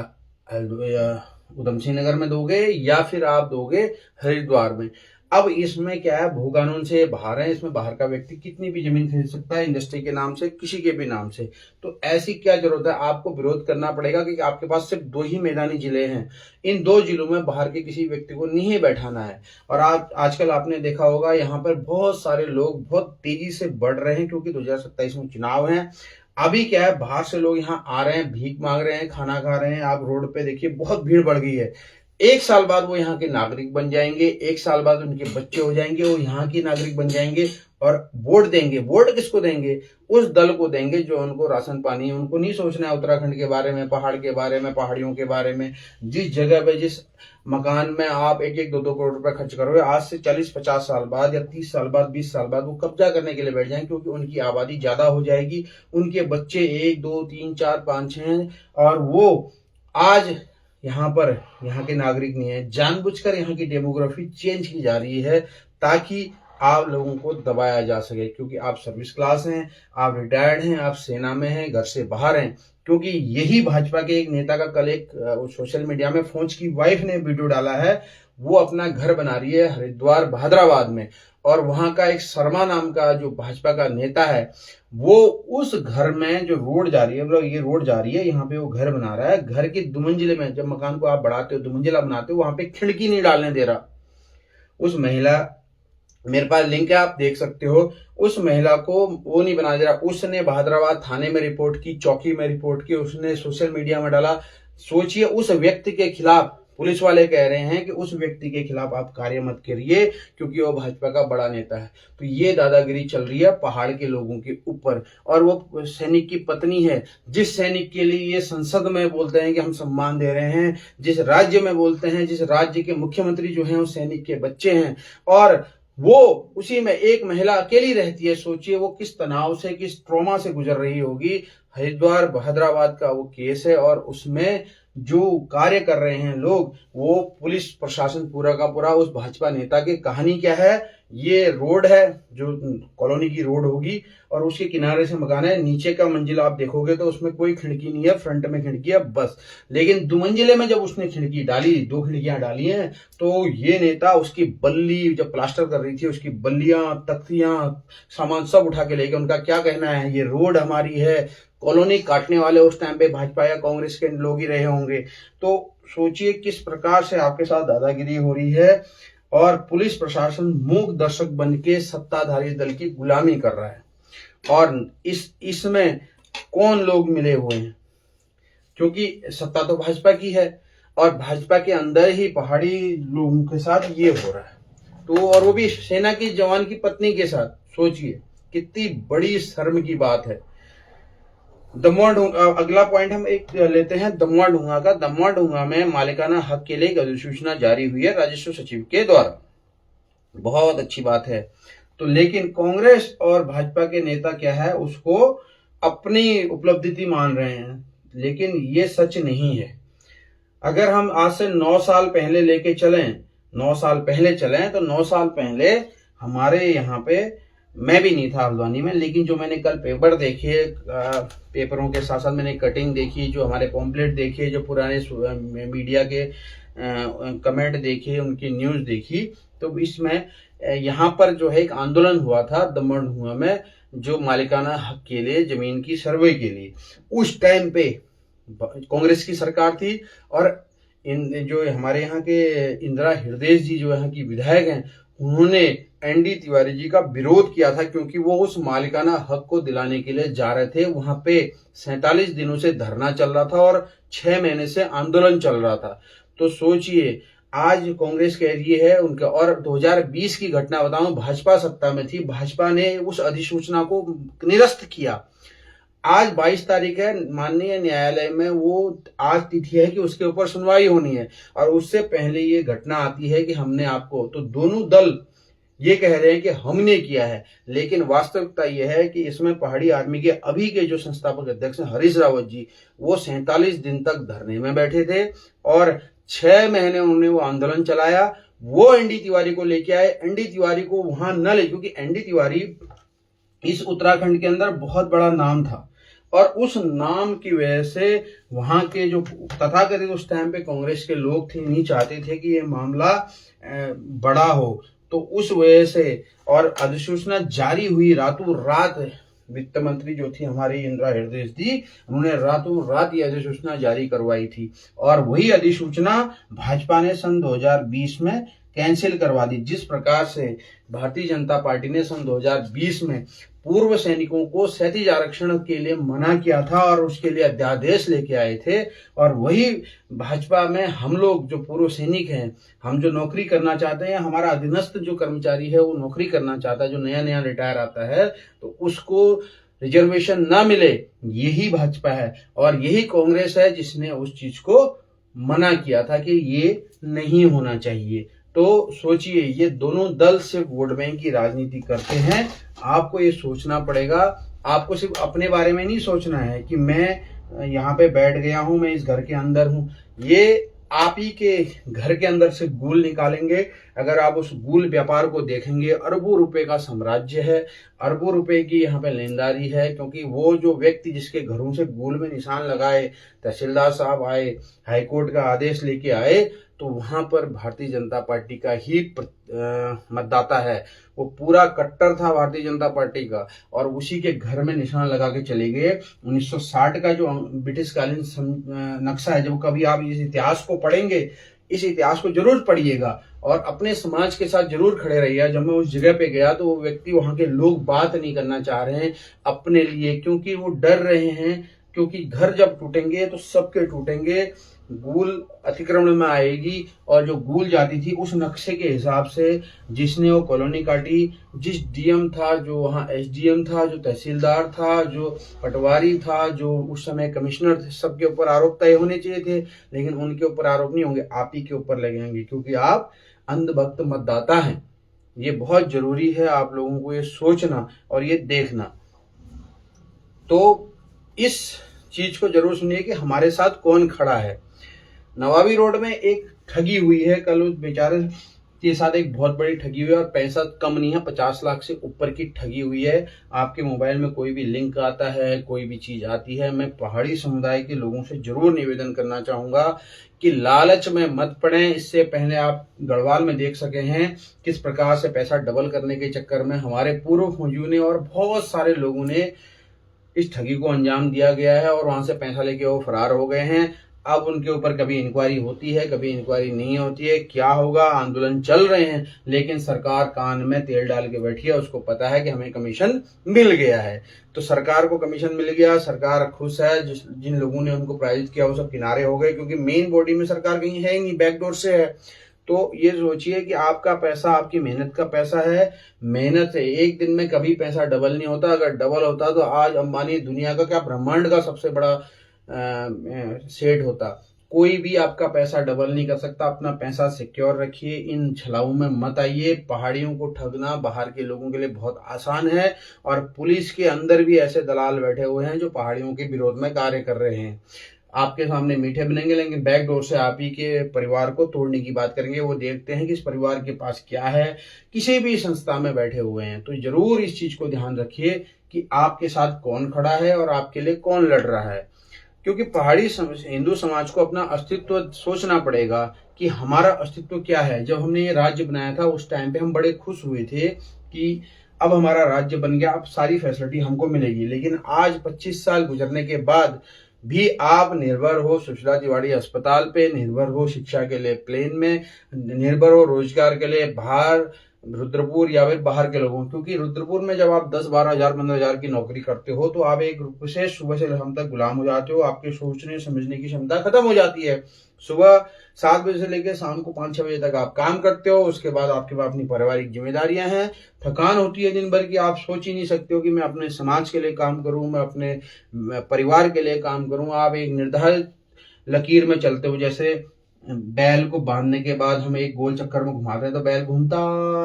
उधम सिंह नगर में दोगे, या फिर आप दोगे हरिद्वार में? अब इसमें क्या है, भू कानून से बाहर है। इसमें बाहर का व्यक्ति कितनी भी जमीन खरीद सकता है, इंडस्ट्री के नाम से, किसी के भी नाम से। तो ऐसी क्या जरूरत है? आपको विरोध करना पड़ेगा, क्योंकि आपके पास सिर्फ 2 ही मैदानी जिले हैं। इन 2 जिलों में बाहर के किसी व्यक्ति को नहीं बैठाना है। और आजकल आपने देखा होगा, यहाँ पर बहुत सारे लोग बहुत तेजी से बढ़ रहे हैं, क्योंकि 2027 में चुनाव है। अभी क्या है, बाहर से लोग यहाँ आ रहे हैं, भीख मांग रहे हैं, खाना खा रहे हैं। आप रोड पे देखिए बहुत भीड़ बढ़ गई है। 1 साल बाद वो यहाँ के नागरिक बन जाएंगे, 1 साल बाद उनके बच्चे हो जाएंगे, वो यहाँ के नागरिक बन जाएंगे और वोट देंगे। वोट किसको देंगे? उस दल को देंगे जो उनको राशन पानी, उनको नहीं सोचना है उत्तराखंड के बारे में, पहाड़ के बारे में, पहाड़ियों के बारे में। जिस जगह पे, जिस मकान में आप 1-1, 2-2 करोड़ रुपए खर्च करोगे, आज से 40-50 साल बाद या 30 साल बाद, 20 साल बाद वो कब्जा करने के लिए बैठ जाएंगे, क्योंकि उनकी आबादी ज्यादा हो जाएगी, उनके बच्चे 1, 2, 3, 4, 5 हैं और वो आज यहाँ पर यहाँ के नागरिक नहीं है। जानबूझकर यहाँ की डेमोग्राफी चेंज की जा रही है ताकि आप लोगों को दबाया जा सके, क्योंकि आप सर्विस क्लास हैं, आप रिटायर्ड हैं, आप सेना में हैं, घर से बाहर हैं। क्योंकि यही भाजपा के एक नेता का कल एक सोशल मीडिया में फौज की वाइफ ने वीडियो डाला है, वो अपना घर बना रही है हरिद्वार भादराबाद में, और वहां का एक शर्मा नाम का जो भाजपा का नेता है, वो उस घर में जो रोड जा रही है, मतलब ये रोड जा रही है, यहाँ पे वो घर बना रहा है। घर के दुमंजिले में, जब मकान को आप बढ़ाते हो, दुमंजिला बनाते हो, वहां पे खिड़की नहीं डालने दे रहा। उस महिला, मेरे पास लिंक है, आप देख सकते हो, उस महिला को वो नहीं बना दे रहा। उसने भादराबाद थाने में रिपोर्ट की, चौकी में रिपोर्ट की, उसने सोशल मीडिया में डाला। सोचिए, उस व्यक्ति के खिलाफ पुलिस वाले कह रहे हैं कि उस व्यक्ति के खिलाफ आप कार्य मत करिए, क्योंकि वो भाजपा का बड़ा नेता है। तो ये दादागिरी चल रही है पहाड़ के लोगों के ऊपर। और वो सैनिक की पत्नी है, जिस सैनिक के लिए ये संसद में बोलते हैं कि हम सम्मान दे रहे हैं, जिस राज्य में बोलते हैं, जिस राज्य के मुख्यमंत्री जो हैं वो सैनिक के बच्चे हैं, और वो उसी में एक महिला अकेली रहती है। सोचिए वो किस तनाव से, किस ट्रॉमा से गुजर रही होगी। हरिद्वार हैदराबाद का वो केस है, और उसमें जो कार्य कर रहे हैं लोग, वो पुलिस प्रशासन पूरा का पूरा उस भाजपा नेता की। कहानी क्या है? ये रोड है जो कॉलोनी की रोड होगी, और उसके किनारे से मकान है। नीचे का मंजिला आप देखोगे तो उसमें कोई खिड़की नहीं है, फ्रंट में खिड़की है बस। लेकिन दुमंजिले में जब उसने खिड़की डाली, 2 खिड़कियां डाली हैं, तो ये नेता उसकी बल्ली, जब प्लास्टर कर रही थी, उसकी बल्लियां, तख्तियां, सामान सब उठा के लेके, उनका क्या कहना है, ये रोड हमारी है। कॉलोनी काटने वाले उस टाइम पे भाजपा या कांग्रेस के लोग ही रहे होंगे। तो सोचिए किस प्रकार से आपके साथ दादागिरी हो रही है, और पुलिस प्रशासन मूक दर्शक बन के सत्ताधारी दल की गुलामी कर रहा है। और इसमें कौन लोग मिले हुए हैं? क्योंकि सत्ता तो भाजपा की है, और भाजपा के अंदर ही पहाड़ी लोगों के साथ ये हो रहा है। तो और वो भी सेना की जवान की पत्नी के साथ। सोचिए कितनी बड़ी शर्म की बात है। दमोह ढूंगा, अगला पॉइंट हम एक लेते हैं दमोह ढूंगा का। दमोह ढूंगा में मालिकाना हक के लिए एक अधिसूचना जारी हुई है राजस्व सचिव के द्वारा। बहुत अच्छी बात है। तो लेकिन कांग्रेस और भाजपा के नेता क्या है, उसको अपनी उपलब्धि मान रहे हैं, लेकिन ये सच नहीं है। अगर हम आज से 9 साल पहले लेके चलें, 9 साल पहले चलें, तो 9 साल पहले हमारे यहाँ पे, मैं भी नहीं था हल्द्वानी में, लेकिन जो मैंने कल पेपर देखे, पेपरों के साथ साथ मैंने कटिंग देखी, जो हमारे पॉम्पलेट देखे, जो पुराने मीडिया के कमेंट देखे, उनकी न्यूज देखी, तो इसमें यहाँ पर जो है एक आंदोलन हुआ था दमोह ढूंगा में, जो मालिकाना हक के लिए, जमीन की सर्वे के लिए। उस टाइम पे कांग्रेस की सरकार थी, और जो हमारे यहाँ के इंदिरा हृदय जी जो यहाँ की विधायक हैं, उन्होंने एनडी तिवारी जी का विरोध किया था, क्योंकि वो उस मालिकाना हक को दिलाने के लिए जा रहे थे। वहां पे 47 दिनों से धरना चल रहा था और 6 महीने से आंदोलन चल रहा था। तो सोचिए, आज कांग्रेस कह रही है उनका, और 2020 की घटना बताऊं, भाजपा सत्ता में थी, भाजपा ने उस अधिसूचना को निरस्त किया। आज 22 तारीख है, माननीय न्यायालय में वो आज तिथि है कि उसके ऊपर सुनवाई होनी है, और उससे पहले ये घटना आती है कि हमने आपको, तो दोनों दल ये कह रहे हैं कि हमने किया है, लेकिन वास्तविकता यह है कि इसमें पहाड़ी आर्मी के अभी के जो संस्थापक अध्यक्ष हैं हरीश रावत जी, वो 47 दिन तक धरने में बैठे थे, और 6 महीने उन्होंने वो आंदोलन चलाया। वो एनडी तिवारी को लेके आए, एनडी तिवारी को वहां न ले, क्योंकि एनडी तिवारी इस उत्तराखंड के अंदर बहुत बड़ा नाम था, और उस नाम की वजह से वहां के जो तथाकथित उस टाइम पे कांग्रेस के लोग थे, नहीं चाहते थे कि ये मामला बड़ा हो। तो उस वजह से, और अधिसूचना जारी हुई रातों रात, वित्त मंत्री जो थी हमारी इंदिरा हृदय जी, उन्होंने रातों रात ये अधिसूचना जारी करवाई थी, और वही अधिसूचना भाजपा ने सन 2020 में कैंसिल करवा दी। जिस प्रकार से भारतीय जनता पार्टी ने सन 2020 में पूर्व सैनिकों को क्षैतिज आरक्षण के लिए मना किया था और उसके लिए अध्यादेश लेके आए थे। और वही भाजपा में हम लोग जो पूर्व सैनिक हैं, हम जो नौकरी करना चाहते हैं, हमारा अधीनस्थ जो कर्मचारी है वो नौकरी करना चाहता है, जो नया नया रिटायर आता है तो उसको रिजर्वेशन ना मिले, यही भाजपा है और यही कांग्रेस है जिसने उस चीज को मना किया था कि ये नहीं होना चाहिए। तो सोचिए, ये दोनों दल सिर्फ वोट बैंक की राजनीति करते हैं। आपको ये सोचना पड़ेगा, आपको सिर्फ अपने बारे में नहीं सोचना है कि मैं यहाँ पे बैठ गया हूं, मैं इस घर के अंदर हूं। ये आप ही के घर के अंदर से गूल निकालेंगे। अगर आप उस गूल व्यापार को देखेंगे, अरबों रुपए का साम्राज्य है, अरबों रुपए की यहाँ पे लेनदारी है। क्योंकि वो जो व्यक्ति जिसके घरों से गूल में निशान लगाए, तहसीलदार साहब आए, हाईकोर्ट का आदेश लेके आए, तो वहां पर भारतीय जनता पार्टी का ही मतदाता है। वो पूरा कट्टर था भारतीय जनता पार्टी का और उसी के घर में निशान लगा के चले गए। 1960 का जो ब्रिटिश कालीन नक्शा है, जब कभी आप इस इतिहास को पढ़ेंगे, इस इतिहास को जरूर पढ़िएगा और अपने समाज के साथ जरूर खड़े रहिएगा। जब मैं उस जगह पे गया तो वो व्यक्ति, वहां के लोग बात नहीं करना चाह रहे हैं अपने लिए, क्योंकि वो डर रहे हैं। क्योंकि घर जब टूटेंगे तो सबके टूटेंगे, गूल अतिक्रमण में आएगी और जो गूल जाती थी उस नक्शे के हिसाब से जिसने वो कॉलोनी काटी, जिस डीएम था, जो वहाँ एसडीएम था, जो तहसीलदार था, जो पटवारी था, जो उस समय कमिश्नर थे, सबके ऊपर आरोप तय होने चाहिए थे। लेकिन उनके ऊपर आरोप नहीं होंगे, आप ही के ऊपर लगेंगे, क्योंकि आप अंधभक्त मतदाता हैं। ये बहुत जरूरी है आप लोगों को ये सोचना और ये देखना। तो इस चीज को जरूर सुनिए कि हमारे साथ कौन खड़ा है। नवाबी रोड में एक ठगी हुई है, कल उस बेचारे के साथ एक बहुत बड़ी ठगी हुई है और पैसा कम नहीं है, 50 लाख से ऊपर की ठगी हुई है। आपके मोबाइल में कोई भी लिंक आता है, कोई भी चीज आती है, मैं पहाड़ी समुदाय के लोगों से जरूर निवेदन करना चाहूंगा कि लालच में मत पड़े। इससे पहले आप गढ़वाल में देख सके हैं किस प्रकार से पैसा डबल करने के चक्कर में हमारे पूर्व फौजियों ने और बहुत सारे लोगों ने इस ठगी को अंजाम दिया गया है और वहां से पैसा लेके वो फरार हो गए हैं। अब उनके ऊपर कभी इंक्वायरी होती है, कभी इंक्वायरी नहीं होती है। क्या होगा, आंदोलन चल रहे हैं, लेकिन सरकार कान में तेल डाल के बैठी है। उसको पता है कि हमें कमीशन मिल गया है, तो सरकार को कमीशन मिल गया, सरकार खुश है। जिन लोगों ने उनको प्रायोजित किया वो सब किनारे हो गए, क्योंकि मेन बॉडी में सरकार कहीं है ही नहीं, बैकडोर से है। तो ये सोचिए कि आपका पैसा आपकी मेहनत का पैसा है, मेहनत है। एक दिन में कभी पैसा डबल नहीं होता। अगर डबल होता तो आज अंबानी दुनिया का क्या ब्रह्मांड का सबसे बड़ा सेठ होता। कोई भी आपका पैसा डबल नहीं कर सकता। अपना पैसा सिक्योर रखिए, इन छलाऊ में मत आइए। पहाड़ियों को ठगना बाहर के लोगों के लिए बहुत आसान है और पुलिस के अंदर भी ऐसे दलाल बैठे हुए हैं जो पहाड़ियों के विरोध में कार्य कर रहे हैं। आपके सामने मीठे बनेंगे, लेकिन बैकडोर से आप ही के परिवार को तोड़ने की बात करेंगे। वो देखते हैं कि इस परिवार के पास क्या है, किसी भी संस्था में बैठे हुए हैं। तो जरूर इस चीज को ध्यान रखिए कि आपके साथ कौन खड़ा है और आपके लिए कौन लड़ रहा है। क्योंकि पहाड़ी हिंदू समाज को अपना अस्तित्व सोचना पड़ेगा कि हमारा अस्तित्व क्या है। जब हमने ये राज्य बनाया था उस टाइम पे हम बड़े खुश हुए थे कि अब हमारा राज्य बन गया, अब सारी फैसिलिटी हमको मिलेगी। लेकिन आज 25 साल गुजरने के बाद भी आप निर्भर हो सुशीला तिवारी अस्पताल पे, निर्भर हो शिक्षा के लिए प्लेन में, निर्भर हो रोजगार के लिए बाहर रुद्रपुर या फिर बाहर के लोगों। क्योंकि रुद्रपुर में जब आप 10-12 हजार 15 हजार की नौकरी करते हो तो आप एक रूप से सुबह से शाम तक गुलाम हो जाते हो। आपके सोचने समझने की क्षमता खत्म हो जाती है। सुबह 7 बजे से लेकर शाम को 5-6 बजे तक आप काम करते हो। उसके बाद आपके पास अपनी पारिवारिक जिम्मेदारियां हैं, थकान होती है दिन भर की। आप सोच ही नहीं सकते हो कि मैं अपने समाज के लिए काम करूं, मैं अपने परिवार के लिए काम करूं। आप एक निर्धारित लकीर में चलते हो। जैसे बैल को बांधने के बाद हम एक गोल चक्कर में घुमाते हैं तो बैल घूमता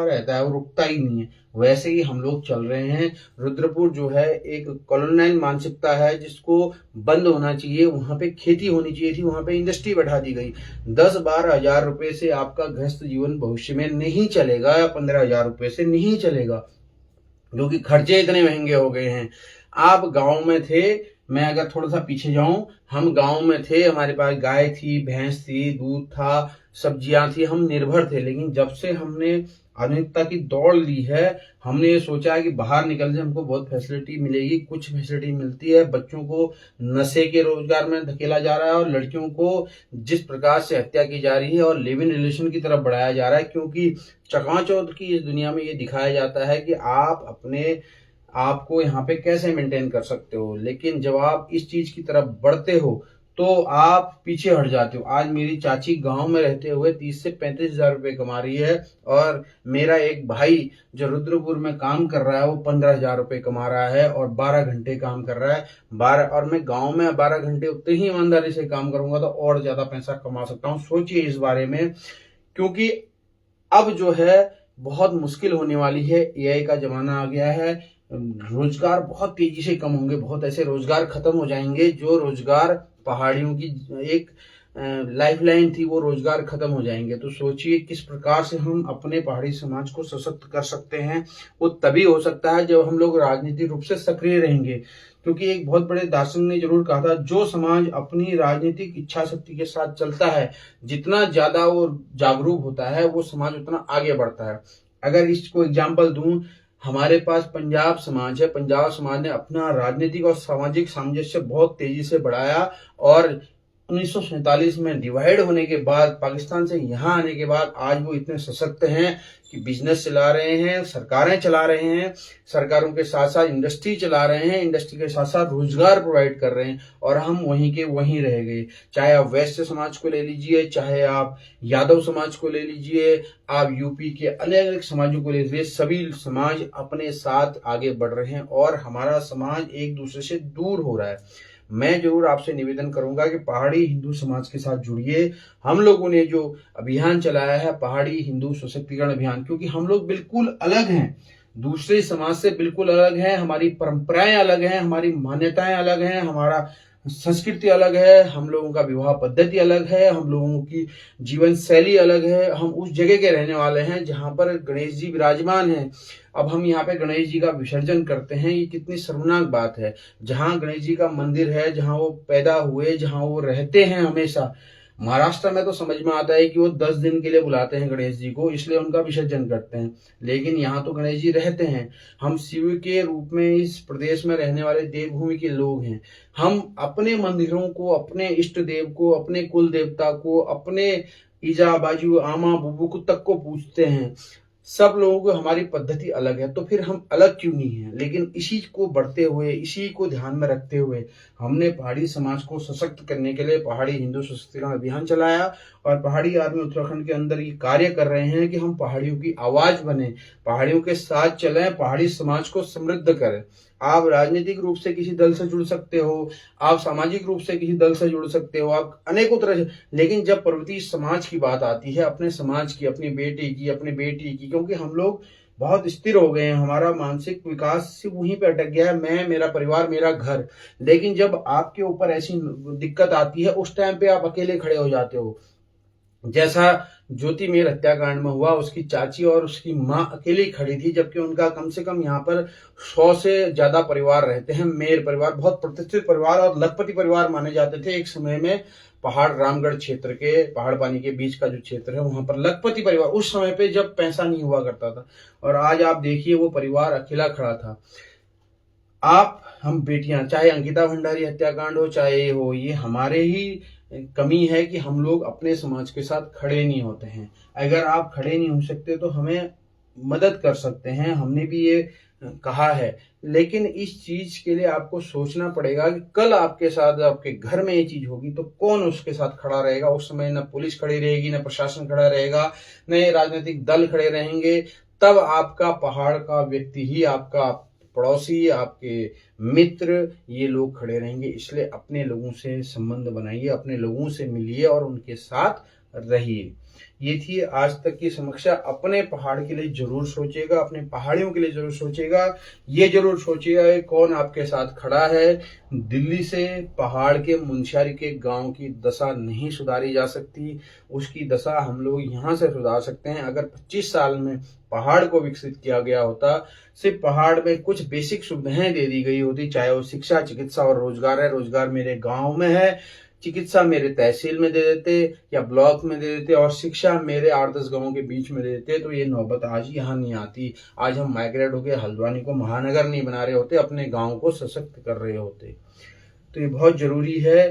रहता है, वो रुकता ही नहीं है। वैसे ही हम लोग चल रहे हैं। रुद्रपुर जो है एक कॉलोनियल मानसिकता है जिसको बंद होना चाहिए। वहां पे खेती होनी चाहिए थी, वहां पे इंडस्ट्री बैठा दी गई। 10-12 हजार रुपए से आपका गृहस्थ जीवन भविष्य में नहीं चलेगा, या 15 हजार रुपए से नहीं चलेगा, क्योंकि खर्चे इतने महंगे हो गए हैं। आप गांव में थे, मैं अगर थोड़ा सा पीछे जाऊं, हम गांव में थे, हमारे पास गाय थी, भैंस थी, दूध था, सब्जियां थी, हम निर्भर थे। लेकिन जब से हमने आधुनिकता की दौड़ ली है, हमने ये सोचा है कि बाहर निकलने से हमको बहुत फैसिलिटी मिलेगी। कुछ फैसिलिटी मिलती है, बच्चों को नशे के रोजगार में धकेला जा रहा है और लड़कियों को जिस प्रकार से हत्या की जा रही है और लिव इन रिलेशन की तरफ बढ़ाया जा रहा है। क्योंकि चकाचौंध की इस दुनिया में ये दिखाया जाता है कि आप अपने आपको यहाँ पे कैसे मेंटेन कर सकते हो। लेकिन जब आप इस चीज की तरफ बढ़ते हो तो आप पीछे हट जाते हो। आज मेरी चाची गांव में रहते हुए 30 से 35 हजार रुपए कमा रही है, और मेरा एक भाई जो रुद्रपुर में काम कर रहा है वो 15 हजार रुपए कमा रहा है और 12 घंटे काम कर रहा है। 12, और मैं गांव में 12 घंटे उतने ही ईमानदारी से काम करूंगा तो और ज्यादा पैसा कमा सकता हूँ। सोचिए इस बारे में, क्योंकि अब जो है बहुत मुश्किल होने वाली है। एआई का जमाना आ गया है, रोजगार बहुत तेजी से कम होंगे, बहुत ऐसे रोजगार खत्म हो जाएंगे जो रोजगार पहाड़ियों की एक लाइफलाइन थी, वो रोजगार खत्म हो जाएंगे। तो सोचिए किस प्रकार से हम अपने पहाड़ी समाज को सशक्त कर सकते हैं। वो तभी हो सकता है जब हम लोग राजनीतिक रूप से सक्रिय रहेंगे, क्योंकि एक बहुत बड़े दार्शनिक ने जरूर कहा था, जो समाज अपनी राजनीतिक इच्छा शक्ति के साथ चलता है, जितना ज्यादा वो जागरूक होता है, वो समाज उतना आगे बढ़ता है। अगर इसको एग्जाम्पल दूं, हमारे पास पंजाब समाज है। पंजाब समाज ने अपना राजनीतिक और सामाजिक सामंजस्य बहुत तेजी से बढ़ाया, और 1947 में डिवाइड होने के बाद, पाकिस्तान से यहाँ आने के बाद आज वो इतने सशक्त हैं कि बिजनेस चला रहे हैं, सरकारें चला रहे हैं, सरकारों के साथ साथ इंडस्ट्री चला रहे हैं, इंडस्ट्री के साथ साथ रोजगार प्रोवाइड कर रहे हैं, और हम वहीं के वहीं रह गए। चाहे आप वैश्य समाज को ले लीजिए, चाहे आप यादव समाज को ले लीजिए, आप यूपी के अलग अलग समाजों को ले लीजिए, सभी समाज अपने साथ आगे बढ़ रहे हैं और हमारा समाज एक दूसरे से दूर हो रहा है। मैं जरूर आपसे निवेदन करूंगा कि पहाड़ी हिंदू समाज के साथ जुड़िए। हम लोगों ने जो अभियान चलाया है पहाड़ी हिंदू सशक्तिकरण अभियान, क्योंकि हम लोग बिल्कुल अलग हैं, दूसरे समाज से बिल्कुल अलग हैं, हमारी परंपराएं अलग हैं, हमारी मान्यताएं अलग हैं, हमारा संस्कृति अलग है, हम लोगों का विवाह पद्धति अलग है, हम लोगों की जीवन शैली अलग है। हम उस जगह के रहने वाले हैं जहां पर गणेश जी विराजमान हैं। अब हम यहाँ पे गणेश जी का विसर्जन करते हैं, ये कितनी शर्मनाक बात है। जहां गणेश जी का मंदिर है, जहां वो पैदा हुए, जहां वो रहते हैं हमेशा, महाराष्ट्र में तो समझ में आता है कि वो 10 दिन के लिए बुलाते हैं गणेश जी को, इसलिए उनका विसर्जन करते हैं। लेकिन यहाँ तो गणेश जी रहते हैं। हम शिव के रूप में इस प्रदेश में रहने वाले देवभूमि के लोग हैं। हम अपने मंदिरों को, अपने इष्ट देव को, अपने कुल देवता को, अपने ईजा बाजू आमा बुबू को तक को पूछते हैं। सब लोगों को हमारी पद्धति अलग है, तो फिर हम अलग क्यों नहीं है। लेकिन इसी को बढ़ते हुए, इसी को ध्यान में रखते हुए हमने पहाड़ी समाज को सशक्त करने के लिए पहाड़ी हिंदू सशक्तिकरण अभियान चलाया, और पहाड़ी आर्मी उत्तराखंड के अंदर ये कार्य कर रहे हैं कि हम पहाड़ियों की आवाज बने, पहाड़ियों के साथ चलें, पहाड़ी समाज को समृद्ध करें। आप राजनीतिक रूप से किसी दल से जुड़ सकते हो, आप सामाजिक रूप से किसी दल से जुड़ सकते हो, आप अनेकों तरह से, लेकिन जब पर्वतीय समाज की बात आती है, अपने समाज की, अपनी बेटे की, अपनी बेटी की, क्योंकि हम लोग बहुत स्थिर हो गए हैं, हमारा मानसिक विकास सिर्फ वहीं पे अटक गया है, मैं, मेरा परिवार, मेरा घर। लेकिन जब आपके ऊपर ऐसी दिक्कत आती है, उस टाइम पे आप अकेले खड़े हो जाते हो। जैसा ज्योति मेर हत्याकांड में हुआ, उसकी चाची और उसकी माँ अकेली खड़ी थी, जबकि उनका कम से कम यहाँ पर 100 से ज्यादा परिवार रहते हैं। मेर परिवार बहुत प्रतिष्ठित परिवार और लखपति परिवार माने जाते थे एक समय में। पहाड़ रामगढ़ क्षेत्र के, पहाड़ पानी के बीच का जो क्षेत्र है, वहां पर लखपति परिवार, उस समय पे जब पैसा नहीं हुआ करता था, और आज आप देखिए वो परिवार अकेला खड़ा था। आप, हम बेटियां, चाहे अंकिता भंडारी हत्याकांड हो, चाहे ये हो, ये हमारे ही कमी है कि हम लोग अपने समाज के साथ खड़े नहीं होते हैं। अगर आप खड़े नहीं हो सकते तो हमें मदद कर सकते हैं, हमने भी ये कहा है। लेकिन इस चीज के लिए आपको सोचना पड़ेगा कि कल आपके साथ, आपके घर में ये चीज होगी तो कौन उसके साथ खड़ा रहेगा। उस समय न पुलिस खड़ी रहेगी, न प्रशासन खड़ा रहेगा, न ये राजनीतिक दल खड़े रहेंगे। तब आपका पहाड़ का व्यक्ति ही, आपका पड़ोसी, आपके मित्र, ये लोग खड़े रहेंगे। इसलिए अपने लोगों से संबंध बनाइए, अपने लोगों से मिलिए और उनके साथ रहिए। ये थी आज तक की समीक्षा। अपने पहाड़ के लिए जरूर सोचिएगा, अपने पहाड़ियों के लिए जरूर सोचिएगा। ये जरूर सोचिएगा कौन आपके साथ खड़ा है। दिल्ली से पहाड़ के मुंशियारी के गांव की दशा नहीं सुधारी जा सकती, उसकी दशा हम लोग यहाँ से सुधार सकते हैं। अगर 25 साल में पहाड़ को विकसित किया गया होता, सिर्फ पहाड़ में कुछ बेसिक सुविधाएं दे दी गई होती, चाहे वो शिक्षा, चिकित्सा और रोजगार है। रोजगार मेरे गांव में है, चिकित्सा मेरे तहसील में दे देते या ब्लॉक में दे देते, और शिक्षा मेरे 8-10 गांवों के बीच में दे देते, तो ये नौबत आज यहाँ नहीं आती। आज हम माइग्रेट होकर हल्द्वानी को महानगर नहीं बना रहे होते, अपने गांव को सशक्त कर रहे होते। तो ये बहुत जरूरी है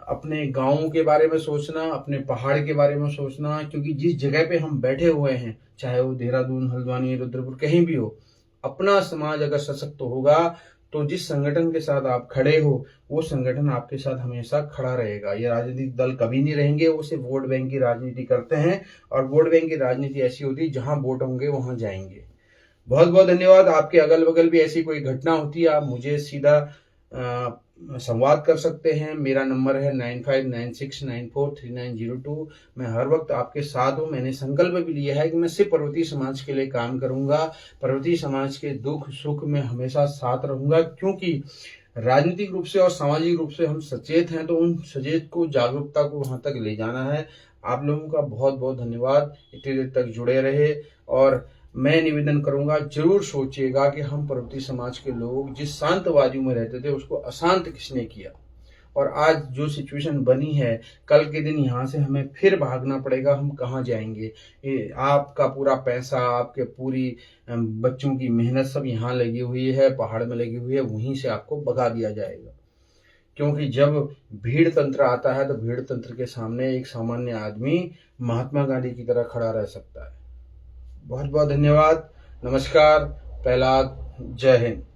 अपने गांवों के बारे में सोचना, अपने पहाड़ के बारे में सोचना, क्योंकि जिस जगह पे हम बैठे हुए हैं, चाहे वो देहरादून, हल्द्वानी, रुद्रपुर, कहीं भी हो, अपना समाज अगर सशक्त होगा तो जिस संगठन के साथ आप खड़े हो वो संगठन आपके साथ हमेशा खड़ा रहेगा। ये राजनीतिक दल कभी नहीं रहेंगे, वो सिर्फ वोट बैंक की राजनीति करते हैं और वोट बैंक की राजनीति ऐसी होती है जहां वोट होंगे वहां जाएंगे। बहुत बहुत धन्यवाद। आपके अगल बगल भी ऐसी कोई घटना होती है आप मुझे सीधा संवाद कर सकते हैं। मेरा नंबर है 9596943902। मैं हर वक्त आपके साथ हूँ। मैंने संकल्प भी लिया है कि मैं सिर्फ पर्वतीय समाज के लिए काम करूंगा, पर्वतीय समाज के दुख सुख में हमेशा साथ रहूंगा, क्योंकि राजनीतिक रूप से और सामाजिक रूप से हम सचेत हैं, तो उन सचेत को, जागरूकता को वहां तक ले जाना है। आप लोगों का बहुत बहुत धन्यवाद, इतनी देर तक जुड़े रहे। और मैं निवेदन करूंगा, जरूर सोचिएगा कि हम पर्वतीय समाज के लोग जिस शांतवादियों में रहते थे उसको अशांत किसने किया, और आज जो सिचुएशन बनी है, कल के दिन यहाँ से हमें फिर भागना पड़ेगा, हम कहाँ जाएंगे। ये आपका पूरा पैसा, आपके पूरी बच्चों की मेहनत सब यहाँ लगी हुई है, पहाड़ में लगी हुई है, वहीं से आपको भगा दिया जाएगा। क्योंकि जब भीड़ तंत्र आता है तो भीड़ तंत्र के सामने एक सामान्य आदमी महात्मा गांधी की तरह खड़ा रह सकता है। बहुत बहुत धन्यवाद। नमस्कार। प्रहलाद। जय हिंद।